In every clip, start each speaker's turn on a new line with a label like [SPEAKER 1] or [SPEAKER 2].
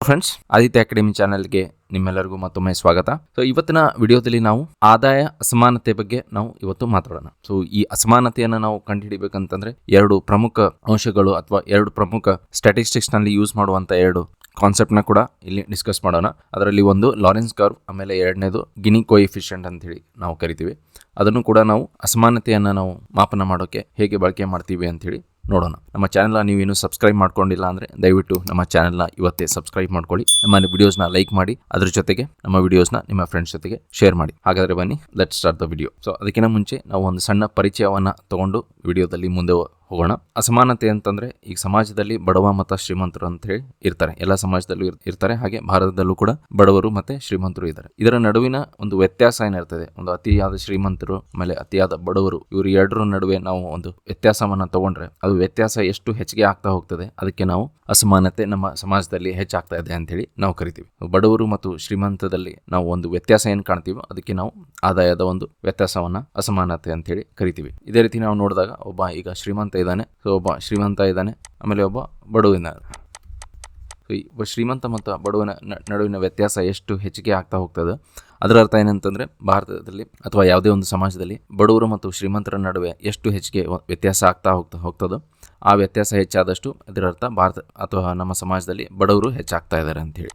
[SPEAKER 1] Friends, Aditya academy ಚಾನೆಲ್ಗೆ ನಿಮ್ಮೆಲ್ಲರಿಗೂ ಮತ್ತೊಮ್ಮೆ ಸ್ವಾಗತ. ಸೊ ಇವತ್ತಿನ ವಿಡಿಯೋದಲ್ಲಿ ನಾವು ಆದಾಯ ಅಸಮಾನತೆ ಬಗ್ಗೆ ನಾವು ಇವತ್ತು ಮಾತಾಡೋಣ. ಸೊ ಈ ಅಸಮಾನತೆಯನ್ನು ನಾವು ಕಂಡುಹಿಡಿಬೇಕಂತಂದ್ರೆ ಎರಡು ಪ್ರಮುಖ ಅಂಶಗಳು ಅಥವಾ ಎರಡು ಪ್ರಮುಖ ಸ್ಟ್ಯಾಟಿಸ್ಟಿಕ್ಸ್ ನಲ್ಲಿ ಯೂಸ್ ಮಾಡುವಂತ ಎರಡು ಕಾನ್ಸೆಪ್ಟ್ನ ಕೂಡ ಇಲ್ಲಿ ಡಿಸ್ಕಸ್ ಮಾಡೋಣ. ಅದರಲ್ಲಿ ಒಂದು ಲಾರೆನ್ಸ್ ಕರ್ವ್, ಆಮೇಲೆ ಎರಡನೇದು ಗಿನಿ ಕೋಎಫಿಷಿಯಂಟ್ ಅಂತ ಹೇಳಿ ನಾವು ಕರಿತೀವಿ. ಅದನ್ನು ಕೂಡ ನಾವು ಅಸಮಾನತೆಯನ್ನು ನಾವು ಮಾಪನ ಮಾಡೋಕೆ ಹೇಗೆ ಬಳಕೆ ಮಾಡ್ತೀವಿ ಅಂತ ಹೇಳಿ ನೋಡೋಣ. ನಮ್ಮ ಚಾನೆಲ್ನ ನೀವೇನು ಸಬ್ಸ್ಕ್ರೈಬ್ ಮಾಡ್ಕೊಂಡಿಲ್ಲ ಅಂದರೆ ದಯವಿಟ್ಟು ನಮ್ಮ ಚಾನೆಲ್ನ ಇವತ್ತೇ ಸಬ್ಸ್ಕ್ರೈಬ್ ಮಾಡ್ಕೊಳ್ಳಿ. ನಮ್ಮ ವಿಡಿಯೋಸ್ನ ಲೈಕ್ ಮಾಡಿ, ಅದ್ರ ಜೊತೆಗೆ ನಮ್ಮ ವಿಡಿಯೋಸ್ನ ನಿಮ್ಮ ಫ್ರೆಂಡ್ಸ್ ಜೊತೆಗೆ ಶೇರ್ ಮಾಡಿ. ಹಾಗಾದರೆ ಬನ್ನಿ, let's start the video. So ಅದಕ್ಕಿಂತ ಮುಂಚೆ ನಾವು ಒಂದು ಸಣ್ಣ ಪರಿಚಯವನ್ನು ತಗೊಂಡು ವಿಡಿಯೋದಲ್ಲಿ ಮುಂದೆ ಹೋಗೋಣ. ಅಸಮಾನತೆ ಅಂತಂದ್ರೆ ಈಗ ಸಮಾಜದಲ್ಲಿ ಬಡವ ಮತ್ತು ಶ್ರೀಮಂತರು ಅಂತ ಹೇಳಿ ಇರ್ತಾರೆ. ಎಲ್ಲ ಸಮಾಜದಲ್ಲೂ ಇರ್ತಾರೆ. ಹಾಗೆ ಭಾರತದಲ್ಲೂ ಕೂಡ ಬಡವರು ಮತ್ತೆ ಶ್ರೀಮಂತರು ಇದ್ದಾರೆ. ಇದರ ನಡುವಿನ ಒಂದು ವ್ಯತ್ಯಾಸ ಏನಿರ್ತದೆ, ಒಂದು ಅತಿಯಾದ ಶ್ರೀಮಂತರು ಆಮೇಲೆ ಅತಿಯಾದ ಬಡವರು, ಇವರು ಎರಡರ ನಡುವೆ ನಾವು ಒಂದು ವ್ಯತ್ಯಾಸವನ್ನ ತಗೊಂಡ್ರೆ ಅದು ವ್ಯತ್ಯಾಸ ಎಷ್ಟು ಹೆಚ್ಚಿಗೆ ಆಗ್ತಾ ಹೋಗ್ತದೆ, ಅದಕ್ಕೆ ನಾವು ಅಸಮಾನತೆ ನಮ್ಮ ಸಮಾಜದಲ್ಲಿ ಹೆಚ್ಚಾಗ್ತಾ ಇದೆ ಅಂತ ಹೇಳಿ ನಾವು ಕರಿತೀವಿ. ಬಡವರು ಮತ್ತು ಶ್ರೀಮಂತದಲ್ಲಿ ನಾವು ಒಂದು ವ್ಯತ್ಯಾಸ ಏನು ಕಾಣ್ತೀವೋ ಅದಕ್ಕೆ ನಾವು ಆದಾಯದ ಒಂದು ವ್ಯತ್ಯಾಸವನ್ನ ಅಸಮಾನತೆ ಅಂತ ಹೇಳಿ ಕರಿತೀವಿ. ಇದೇ ರೀತಿ ನಾವು ನೋಡಿದಾಗ ಒಬ್ಬ ಈಗ ಶ್ರೀಮಂತ ಇದ್ದಾನೆ, ಸೊ ಒಬ್ಬ ಶ್ರೀಮಂತ ಇದ್ದಾನೆ, ಆಮೇಲೆ ಒಬ್ಬ ಬಡವ ಇದ್ದಾನೆ. ಸೊ ಈ ಒಬ್ಬ ಶ್ರೀಮಂತ ಮತ್ತು ಬಡವನ ನಡುವಿನ ವ್ಯತ್ಯಾಸ ಎಷ್ಟು ಹೆಚ್ಚಿಗೆ ಆಗ್ತಾ ಹೋಗ್ತದೆ, ಅದರ ಅರ್ಥ ಏನಂತಂದ್ರೆ ಭಾರತದಲ್ಲಿ ಅಥವಾ ಯಾವುದೇ ಒಂದು ಸಮಾಜದಲ್ಲಿ ಬಡವರು ಮತ್ತು ಶ್ರೀಮಂತರ ನಡುವೆ ಎಷ್ಟು ಹೆಚ್ಚಿಗೆ ವ್ಯತ್ಯಾಸ ಆಗ್ತಾ ಹೋಗ್ತದೋ ಆ ವ್ಯತ್ಯಾಸ ಹೆಚ್ಚಾದಷ್ಟು ಅದರ ಅರ್ಥ ಭಾರತ ಅಥವಾ ನಮ್ಮ ಸಮಾಜದಲ್ಲಿ ಬಡವರು ಹೆಚ್ಚಾಗ್ತಾ ಇದ್ದಾರೆ ಅಂತೇಳಿ.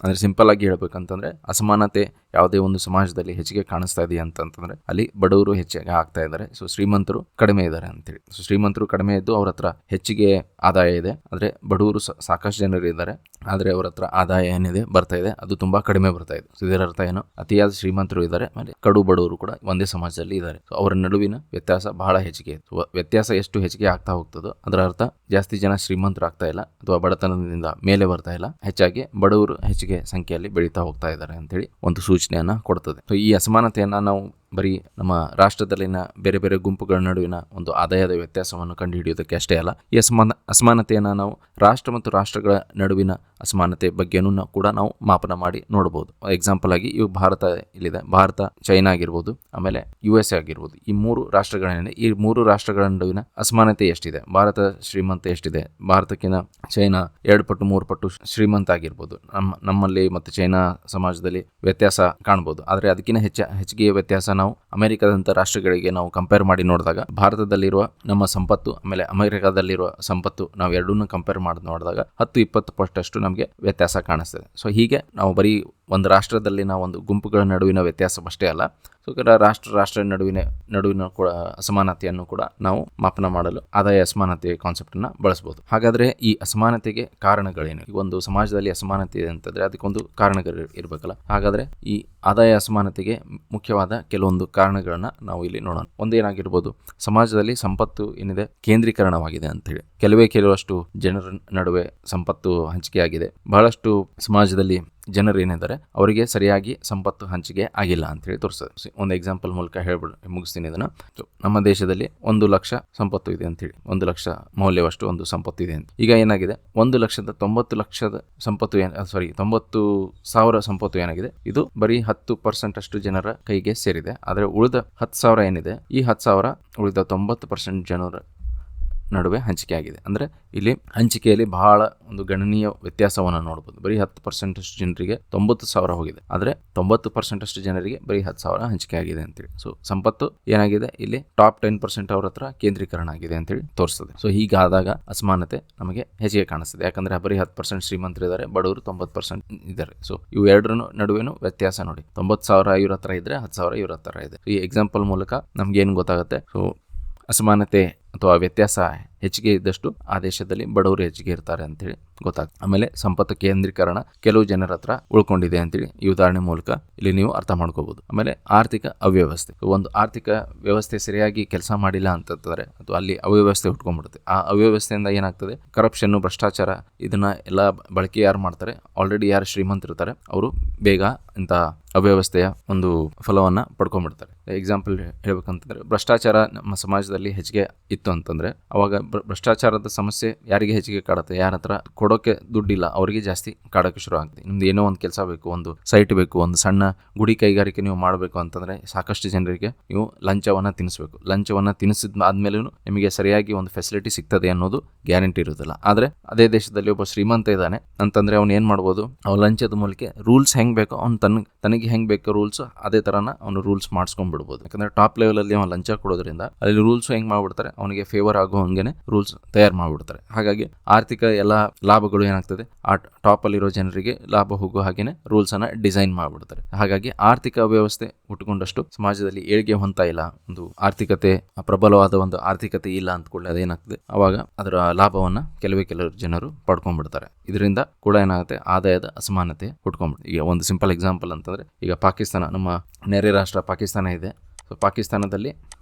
[SPEAKER 1] ಅಂದರೆ ಸಿಂಪಲ್ ಆಗಿ ಹೇಳ್ಬೇಕಂತಂದ್ರೆ ಅಸಮಾನತೆ ಯಾವುದೇ ಒಂದು ಸಮಾಜದಲ್ಲಿ ಹೆಚ್ಚಿಗೆ ಕಾಣಿಸ್ತಾ ಇದೆಯಾ ಅಂತಂತಂದ್ರೆ ಅಲ್ಲಿ ಬಡವರು ಹೆಚ್ಚಿಗೆ ಆಗ್ತಾ ಇದ್ದಾರೆ, ಸೊ ಶ್ರೀಮಂತರು ಕಡಿಮೆ ಇದ್ದಾರೆ ಅಂತೇಳಿ. ಸೊ ಶ್ರೀಮಂತರು ಕಡಿಮೆ ಇದ್ದು ಅವ್ರ ಹತ್ರ ಹೆಚ್ಚಿಗೆ ಆದಾಯ ಇದೆ, ಆದರೆ ಬಡವರು ಸಾಕಷ್ಟು ಜನರು ಇದ್ದಾರೆ, ಆದರೆ ಅವ್ರ ಹತ್ರ ಆದಾಯ ಏನಿದೆ ಬರ್ತಾ ಇದೆ ಅದು ತುಂಬಾ ಕಡಿಮೆ ಬರ್ತಾ ಇದೆ. ಸೊ ಇದರ ಅರ್ಥ ಏನು, ಅತಿಯಾದ ಶ್ರೀಮಂತರು ಇದ್ದಾರೆ, ಆಮೇಲೆ ಕಡು ಬಡವರು ಕೂಡ ಒಂದೇ ಸಮಾಜದಲ್ಲಿ ಇದ್ದಾರೆ. ಸೊ ಅವರ ನಡುವಿನ ವ್ಯತ್ಯಾಸ ಬಹಳ ಹೆಚ್ಚಿಗೆ ಇದೆ. ವ್ಯತ್ಯಾಸ ಎಷ್ಟು ಹೆಚ್ಚಿಗೆ ಆಗ್ತಾ ಹೋಗ್ತದೋ ಅದರ ಅರ್ಥ ಜಾಸ್ತಿ ಜನ ಶ್ರೀಮಂತರು ಆಗ್ತಾ ಇಲ್ಲ ಅಥವಾ ಬಡತನದಿಂದ ಮೇಲೆ ಬರ್ತಾ ಇಲ್ಲ, ಹೆಚ್ಚಾಗಿ ಬಡವರು ಹೆಚ್ಚಿಗೆ ಸಂಖ್ಯೆಯಲ್ಲಿ ಬೆಳೀತಾ ಹೋಗ್ತಾ ಇದ್ದಾರೆ ಅಂತೇಳಿ ಒಂದು ಸೂಚನೆಯನ್ನ ಕೊಡ್ತದೆ. ಸೊ ಈ ಅಸಮಾನತೆಯನ್ನ ನಾವು ಬರೀ ನಮ್ಮ ರಾಷ್ಟ್ರದಲ್ಲಿನ ಬೇರೆ ಬೇರೆ ಗುಂಪುಗಳ ನಡುವಿನ ಒಂದು ಆದಾಯದ ವ್ಯತ್ಯಾಸವನ್ನು ಕಂಡುಹಿಡಿಯೋದಕ್ಕೆ ಅಷ್ಟೇ ಅಲ್ಲ, ಈ ಅಸಮಾನತೆಯನ್ನು ನಾವು ರಾಷ್ಟ್ರ ಮತ್ತು ರಾಷ್ಟ್ರಗಳ ನಡುವಿನ ಅಸಮಾನತೆ ಬಗ್ಗೆನೂ ಕೂಡ ನಾವು ಮಾಪನ ಮಾಡಿ ನೋಡಬಹುದು. ಎಕ್ಸಾಂಪಲ್ ಆಗಿ ಇವು ಭಾರತ ಇಲ್ಲಿದೆ, ಭಾರತ ಚೈನಾ ಆಗಿರ್ಬೋದು, ಆಮೇಲೆ USA ಆಗಿರ್ಬೋದು. ಈ ಮೂರು ರಾಷ್ಟ್ರಗಳೇನಿದೆ, ಈ ಮೂರು ರಾಷ್ಟ್ರಗಳ ನಡುವಿನ ಅಸಮಾನತೆ ಎಷ್ಟಿದೆ, ಭಾರತ ಶ್ರೀಮಂತ ಎಷ್ಟಿದೆ, ಭಾರತಕ್ಕಿಂತ ಚೈನಾ 2 ಪಟ್ಟು 3 ಪಟ್ಟು ಶ್ರೀಮಂತ ಆಗಿರ್ಬೋದು. ನಮ್ಮಲ್ಲಿ ಮತ್ತು ಚೈನಾ ಸಮಾಜದಲ್ಲಿ ವ್ಯತ್ಯಾಸ ಕಾಣ್ಬೋದು, ಆದರೆ ಅದಕ್ಕಿಂತ ಹೆಚ್ಚಿಗೆ ವ್ಯತ್ಯಾಸ ನಾವು ಅಮೆರಿಕದಂತ ರಾಷ್ಟ್ರಗಳಿಗೆ ನಾವು ಕಂಪೇರ್ ಮಾಡಿ ನೋಡಿದಾಗ ಭಾರತದಲ್ಲಿರುವ ನಮ್ಮ ಸಂಪತ್ತು ಆಮೇಲೆ ಅಮೆರಿಕದಲ್ಲಿರುವ ಸಂಪತ್ತು ನಾವು ಎರಡನ್ನೂ ಕಂಪೇರ್ ಮಾಡಿ ನೋಡಿದಾಗ 10-20 ಪಟ್ಟಷ್ಟು ನಮಗೆ ವ್ಯತ್ಯಾಸ ಕಾಣಿಸ್ತದೆ. ಸೊ ಹೀಗೆ ನಾವು ಬರೀ ಒಂದು ರಾಷ್ಟ್ರದಲ್ಲಿನ ಒಂದು ಗುಂಪುಗಳ ನಡುವಿನ ವ್ಯತ್ಯಾಸವಷ್ಟೇ ಅಲ್ಲ, ಸೊ ರಾಷ್ಟ್ರ ನಡುವಿನ ಕೂಡ ಅಸಮಾನತೆಯನ್ನು ಕೂಡ ನಾವು ಮಾಪನ ಮಾಡಲು ಆದಾಯ ಅಸಮಾನತೆ ಕಾನ್ಸೆಪ್ಟ್ ಅನ್ನ ಬಳಸಬಹುದು. ಹಾಗಾದ್ರೆ ಈ ಅಸಮಾನತೆಗೆ ಕಾರಣಗಳೇನು? ಈ ಒಂದು ಸಮಾಜದಲ್ಲಿ ಅಸಮಾನತೆ ಇದೆ ಅಂತಂದ್ರೆ ಅದಕ್ಕೊಂದು ಕಾರಣಗಳು ಇರಬೇಕಲ್ಲ. ಹಾಗಾದ್ರೆ ಈ ಆದಾಯ ಅಸಮಾನತೆಗೆ ಮುಖ್ಯವಾದ ಕೆಲವೊಂದು ಕಾರಣಗಳನ್ನ ನಾವು ಇಲ್ಲಿ ನೋಡೋಣ. ಒಂದೇನಾಗಿರ್ಬೋದು, ಸಮಾಜದಲ್ಲಿ ಸಂಪತ್ತು ಏನಿದೆ ಕೇಂದ್ರೀಕರಣವಾಗಿದೆ ಅಂತ ಹೇಳಿ. ಕೆಲವಷ್ಟು ಜನರ ನಡುವೆ ಸಂಪತ್ತು ಹಂಚಿಕೆ ಆಗಿದೆ. ಬಹಳಷ್ಟು ಸಮಾಜದಲ್ಲಿ ಜನರು ಏನಿದ್ದಾರೆ ಅವರಿಗೆ ಸರಿಯಾಗಿ ಸಂಪತ್ತು ಹಂಚಿಕೆ ಆಗಿಲ್ಲ ಅಂತ ಹೇಳಿ ತೋರಿಸ್ತದೆ. ಒಂದು ಎಕ್ಸಾಂಪಲ್ ಮೂಲಕ ಮುಗಿಸ್ತೀನಿ ಇದನ್ನ. ನಮ್ಮ ದೇಶದಲ್ಲಿ 1 ಲಕ್ಷ ಸಂಪತ್ತು ಇದೆ ಅಂತ ಹೇಳಿ, 1 ಲಕ್ಷ ಮೌಲ್ಯವಷ್ಟು ಒಂದು ಸಂಪತ್ತು ಇದೆ ಅಂತ. ಈಗ ಏನಾಗಿದೆ, 1,90,00,000 ಸಂಪತ್ತು 90,000 ಸಂಪತ್ತು ಏನಾಗಿದೆ, ಇದು ಬರೀ 10% ಅಷ್ಟು ಜನರ ಕೈಗೆ ಸೇರಿದೆ. ಆದರೆ ಉಳಿದ 10,000 ಏನಿದೆ, ಈ 10,000 ಉಳಿದ 90% ಜನರ ನಡುವೆ ಹಂಚಿಕೆ ಆಗಿದೆ. ಅಂದರೆ ಇಲ್ಲಿ ಹಂಚಿಕೆಯಲ್ಲಿ ಬಹಳ ಒಂದು ಗಣನೀಯ ವ್ಯತ್ಯಾಸವನ್ನು ನೋಡಬಹುದು. ಬರೀ 10% ಅಷ್ಟು ಜನರಿಗೆ 90,000 ಹೋಗಿದೆ, ಆದರೆ 90% ಅಷ್ಟು ಜನರಿಗೆ ಬರೀ 10,000 ಹಂಚಿಕೆ ಆಗಿದೆ ಅಂತೇಳಿ. ಸೊ ಸಂಪತ್ತು ಏನಾಗಿದೆ, ಇಲ್ಲಿ ಟಾಪ್ 10% ಅವ್ರ ಹತ್ರ ಕೇಂದ್ರೀಕರಣ ಆಗಿದೆ ಅಂತೇಳಿ ತೋರಿಸ್ತದೆ. ಸೊ ಹೀಗಾದಾಗ ಅಸಮಾನತೆ ನಮಗೆ ಹೆಚ್ಚಿಗೆ ಕಾಣಿಸ್ತದೆ. ಯಾಕಂದ್ರೆ ಬರೀ 10% ಶ್ರೀಮಂತರು ಇದ್ದಾರೆ, ಬಡವರು 90% ಇದ್ದಾರೆ. ಸೊ ಇವು ಎರಡರ ನಡುವೆನೂ ವ್ಯತ್ಯಾಸ ನೋಡಿ, 90,000 ಇವ್ರ ಹತ್ರ ಇದ್ರೆ 10,000 ಇವ್ರ ಹತ್ರ ಇದೆ. ಈ ಎಕ್ಸಾಂಪಲ್ ಮೂಲಕ ನಮ್ಗೆ ಏನು ಗೊತ್ತಾಗುತ್ತೆ, ಸೊ ಅಸಮಾನತೆ ಅಥವಾ ವ್ಯತ್ಯಾಸ ಹೆಚ್ಚಿಗೆ ಇದ್ದಷ್ಟು ಆ ದೇಶದಲ್ಲಿ ಬಡವರು ಹೆಚ್ಚಿಗೆ ಇರ್ತಾರೆ ಅಂತೇಳಿ ಗೊತ್ತಾಗ್ತದೆ. ಆಮೇಲೆ ಸಂಪತ್ತು ಕೇಂದ್ರೀಕರಣ ಕೆಲವು ಜನರ ಹತ್ರ ಉಳ್ಕೊಂಡಿದೆ ಅಂತೇಳಿ ಈ ಉದಾಹರಣೆ ಮೂಲಕ ಇಲ್ಲಿ ನೀವು ಅರ್ಥ ಮಾಡ್ಕೋಬಹುದು. ಆಮೇಲೆ ಆರ್ಥಿಕ ಅವ್ಯವಸ್ಥೆ, ಒಂದು ಆರ್ಥಿಕ ವ್ಯವಸ್ಥೆ ಸರಿಯಾಗಿ ಕೆಲಸ ಮಾಡಿಲ್ಲ ಅಂತಂದ್ರೆ ಅಥವಾ ಅಲ್ಲಿ ಅವ್ಯವಸ್ಥೆ ಹುಟ್ಕೊಂಡ್ಬಿಡುತ್ತೆ. ಆ ಅವ್ಯವಸ್ಥೆಯಿಂದ ಏನಾಗ್ತದೆ, ಕರಪ್ಷನ್, ಭ್ರಷ್ಟಾಚಾರ, ಇದನ್ನ ಎಲ್ಲ ಬಳಕೆ ಯಾರು ಮಾಡ್ತಾರೆ, ಆಲ್ರೆಡಿ ಯಾರು ಶ್ರೀಮಂತರಿರ್ತಾರೆ ಅವರು ಬೇಗ ಇಂಥ ಅವ್ಯವಸ್ಥೆಯ ಒಂದು ಫಲವನ್ನ ಪಡ್ಕೊಂಡ್ಬಿಡ್ತಾರೆ. ಎಕ್ಸಾಂಪಲ್ ಹೇಳ್ಬೇಕಂತಂದ್ರೆ ಭ್ರಷ್ಟಾಚಾರ ನಮ್ಮ ಸಮಾಜದಲ್ಲಿ ಹೆಚ್ಚಿಗೆ ಇತ್ತು ಅಂತಂದ್ರೆ ಅವಾಗ ಭ್ರಷ್ಟಾಚಾರದ ಸಮಸ್ಯೆ ಯಾರಿಗೆ ಹೆಚ್ಚಿಗೆ ಕಾಡುತ್ತೆ, ಯಾರ ಹತ್ರ ಕೊಡೋಕೆ ದುಡ್ಡಿಲ್ಲ ಅವರಿಗೆ ಜಾಸ್ತಿ ಕಾಡೋಕೆ ಶುರು ಆಗುತ್ತೆ. ನಿಮ್ದು ಏನೋ ಒಂದು ಕೆಲಸ ಬೇಕು, ಒಂದು ಸೈಟ್ ಬೇಕು, ಒಂದು ಸಣ್ಣ ಗುಡಿ ಕೈಗಾರಿಕೆ ನೀವು ಮಾಡಬೇಕು ಅಂತಂದ್ರೆ ಸಾಕಷ್ಟು ಜನರಿಗೆ ನೀವು ಲಂಚವನ್ನ ತಿನ್ನಿಸಬೇಕು. ಲಂಚವನ್ನ ತಿನ್ನಿಸಿದ ಆದ್ಮೇಲೂ ನಿಮಗೆ ಸರಿಯಾಗಿ ಒಂದು ಫೆಸಿಲಿಟಿ ಸಿಗ್ತದೆ ಅನ್ನೋದು ಗ್ಯಾರಂಟಿ ಇರೋದಿಲ್ಲ. ಆದ್ರೆ ಅದೇ ದೇಶದಲ್ಲಿ ಒಬ್ಬ ಶ್ರೀಮಂತ ಇದ್ದಾನೆ ಅಂತಂದ್ರೆ ಅವ್ನು ಏನ್ ಮಾಡ್ಬೋದು, ಅವ್ನು ಲಂಚದ ಮೂಲಕ ರೂಲ್ಸ್ ಹೆಂಗ್ ಬೇಕೋ ಅವ್ನು ತನಗೆ ಹೆಂಗ್ ಬೇಕೋ ರೂಲ್ಸ್ ಅದೇ ತರನ ಅವನು ರೂಲ್ಸ್ ಮಾಡಿಸ್ಕೊಂಡ್ಬಿಡ್ಬೋದು. ಯಾಕಂದ್ರೆ ಟಾಪ್ ಲೆವೆಲ್ ಅಲ್ಲಿ ಅವ್ನು ಲಂಚ ಕೊಡೋದ್ರಿಂದ ಅಲ್ಲಿ ರೂಲ್ಸ್ ಹೆಂಗ್ ಮಾಡ್ಬಿಡ್ತಾರೆ, ಅವನಿಗೆ ಫೇವರ್ ಆಗೋ ಹಂಗೇನೆ ರೂಲ್ಸ್ ತಯಾರು ಮಾಡ್ಬಿಡ್ತಾರೆ. ಹಾಗಾಗಿ ಆರ್ಥಿಕ ಎಲ್ಲ ಲಾಭಗಳು ಏನಾಗ್ತದೆ, ಆ ಟಾಪ್ ಅಲ್ಲಿರೋ ಜನರಿಗೆ ಲಾಭ ಹೋಗೋ ಹಾಗೇನೆ ರೂಲ್ಸ್ ಅನ್ನ ಡಿಸೈನ್ ಮಾಡ್ಬಿಡ್ತಾರೆ. ಹಾಗಾಗಿ ಆರ್ಥಿಕ ವ್ಯವಸ್ಥೆ ಹುಟ್ಟುಕೊಂಡಷ್ಟು ಸಮಾಜದಲ್ಲಿ ಏಳಿಗೆ ಹೊಂತ ಇಲ್ಲ, ಒಂದು ಆರ್ಥಿಕತೆ ಪ್ರಬಲವಾದ ಒಂದು ಆರ್ಥಿಕತೆ ಇಲ್ಲ ಅಂತ ಕೂಡ ಅದೇನಾಗ್ತದೆ, ಅವಾಗ ಅದರ ಲಾಭವನ್ನ ಕೆಲವು ಜನರು ಪಡ್ಕೊಂಡ್ಬಿಡ್ತಾರೆ. ಇದರಿಂದ ಕೂಡ ಏನಾಗುತ್ತೆ, ಆದಾಯದ ಅಸಮಾನತೆ ಹುಟ್ಕೊಂಡ್ಬಿಡುತ್ತೆ. ಈಗ ಒಂದು ಸಿಂಪಲ್ ಎಕ್ಸಾಂಪಲ್ ಅಂತಂದ್ರೆ, ಈಗ ಪಾಕಿಸ್ತಾನ, ನಮ್ಮ ನೆರೆ ರಾಷ್ಟ್ರ ಪಾಕಿಸ್ತಾನ ಇದೆ. ಸೊ ಪಾಕಿಸ್ತಾನದಲ್ಲಿ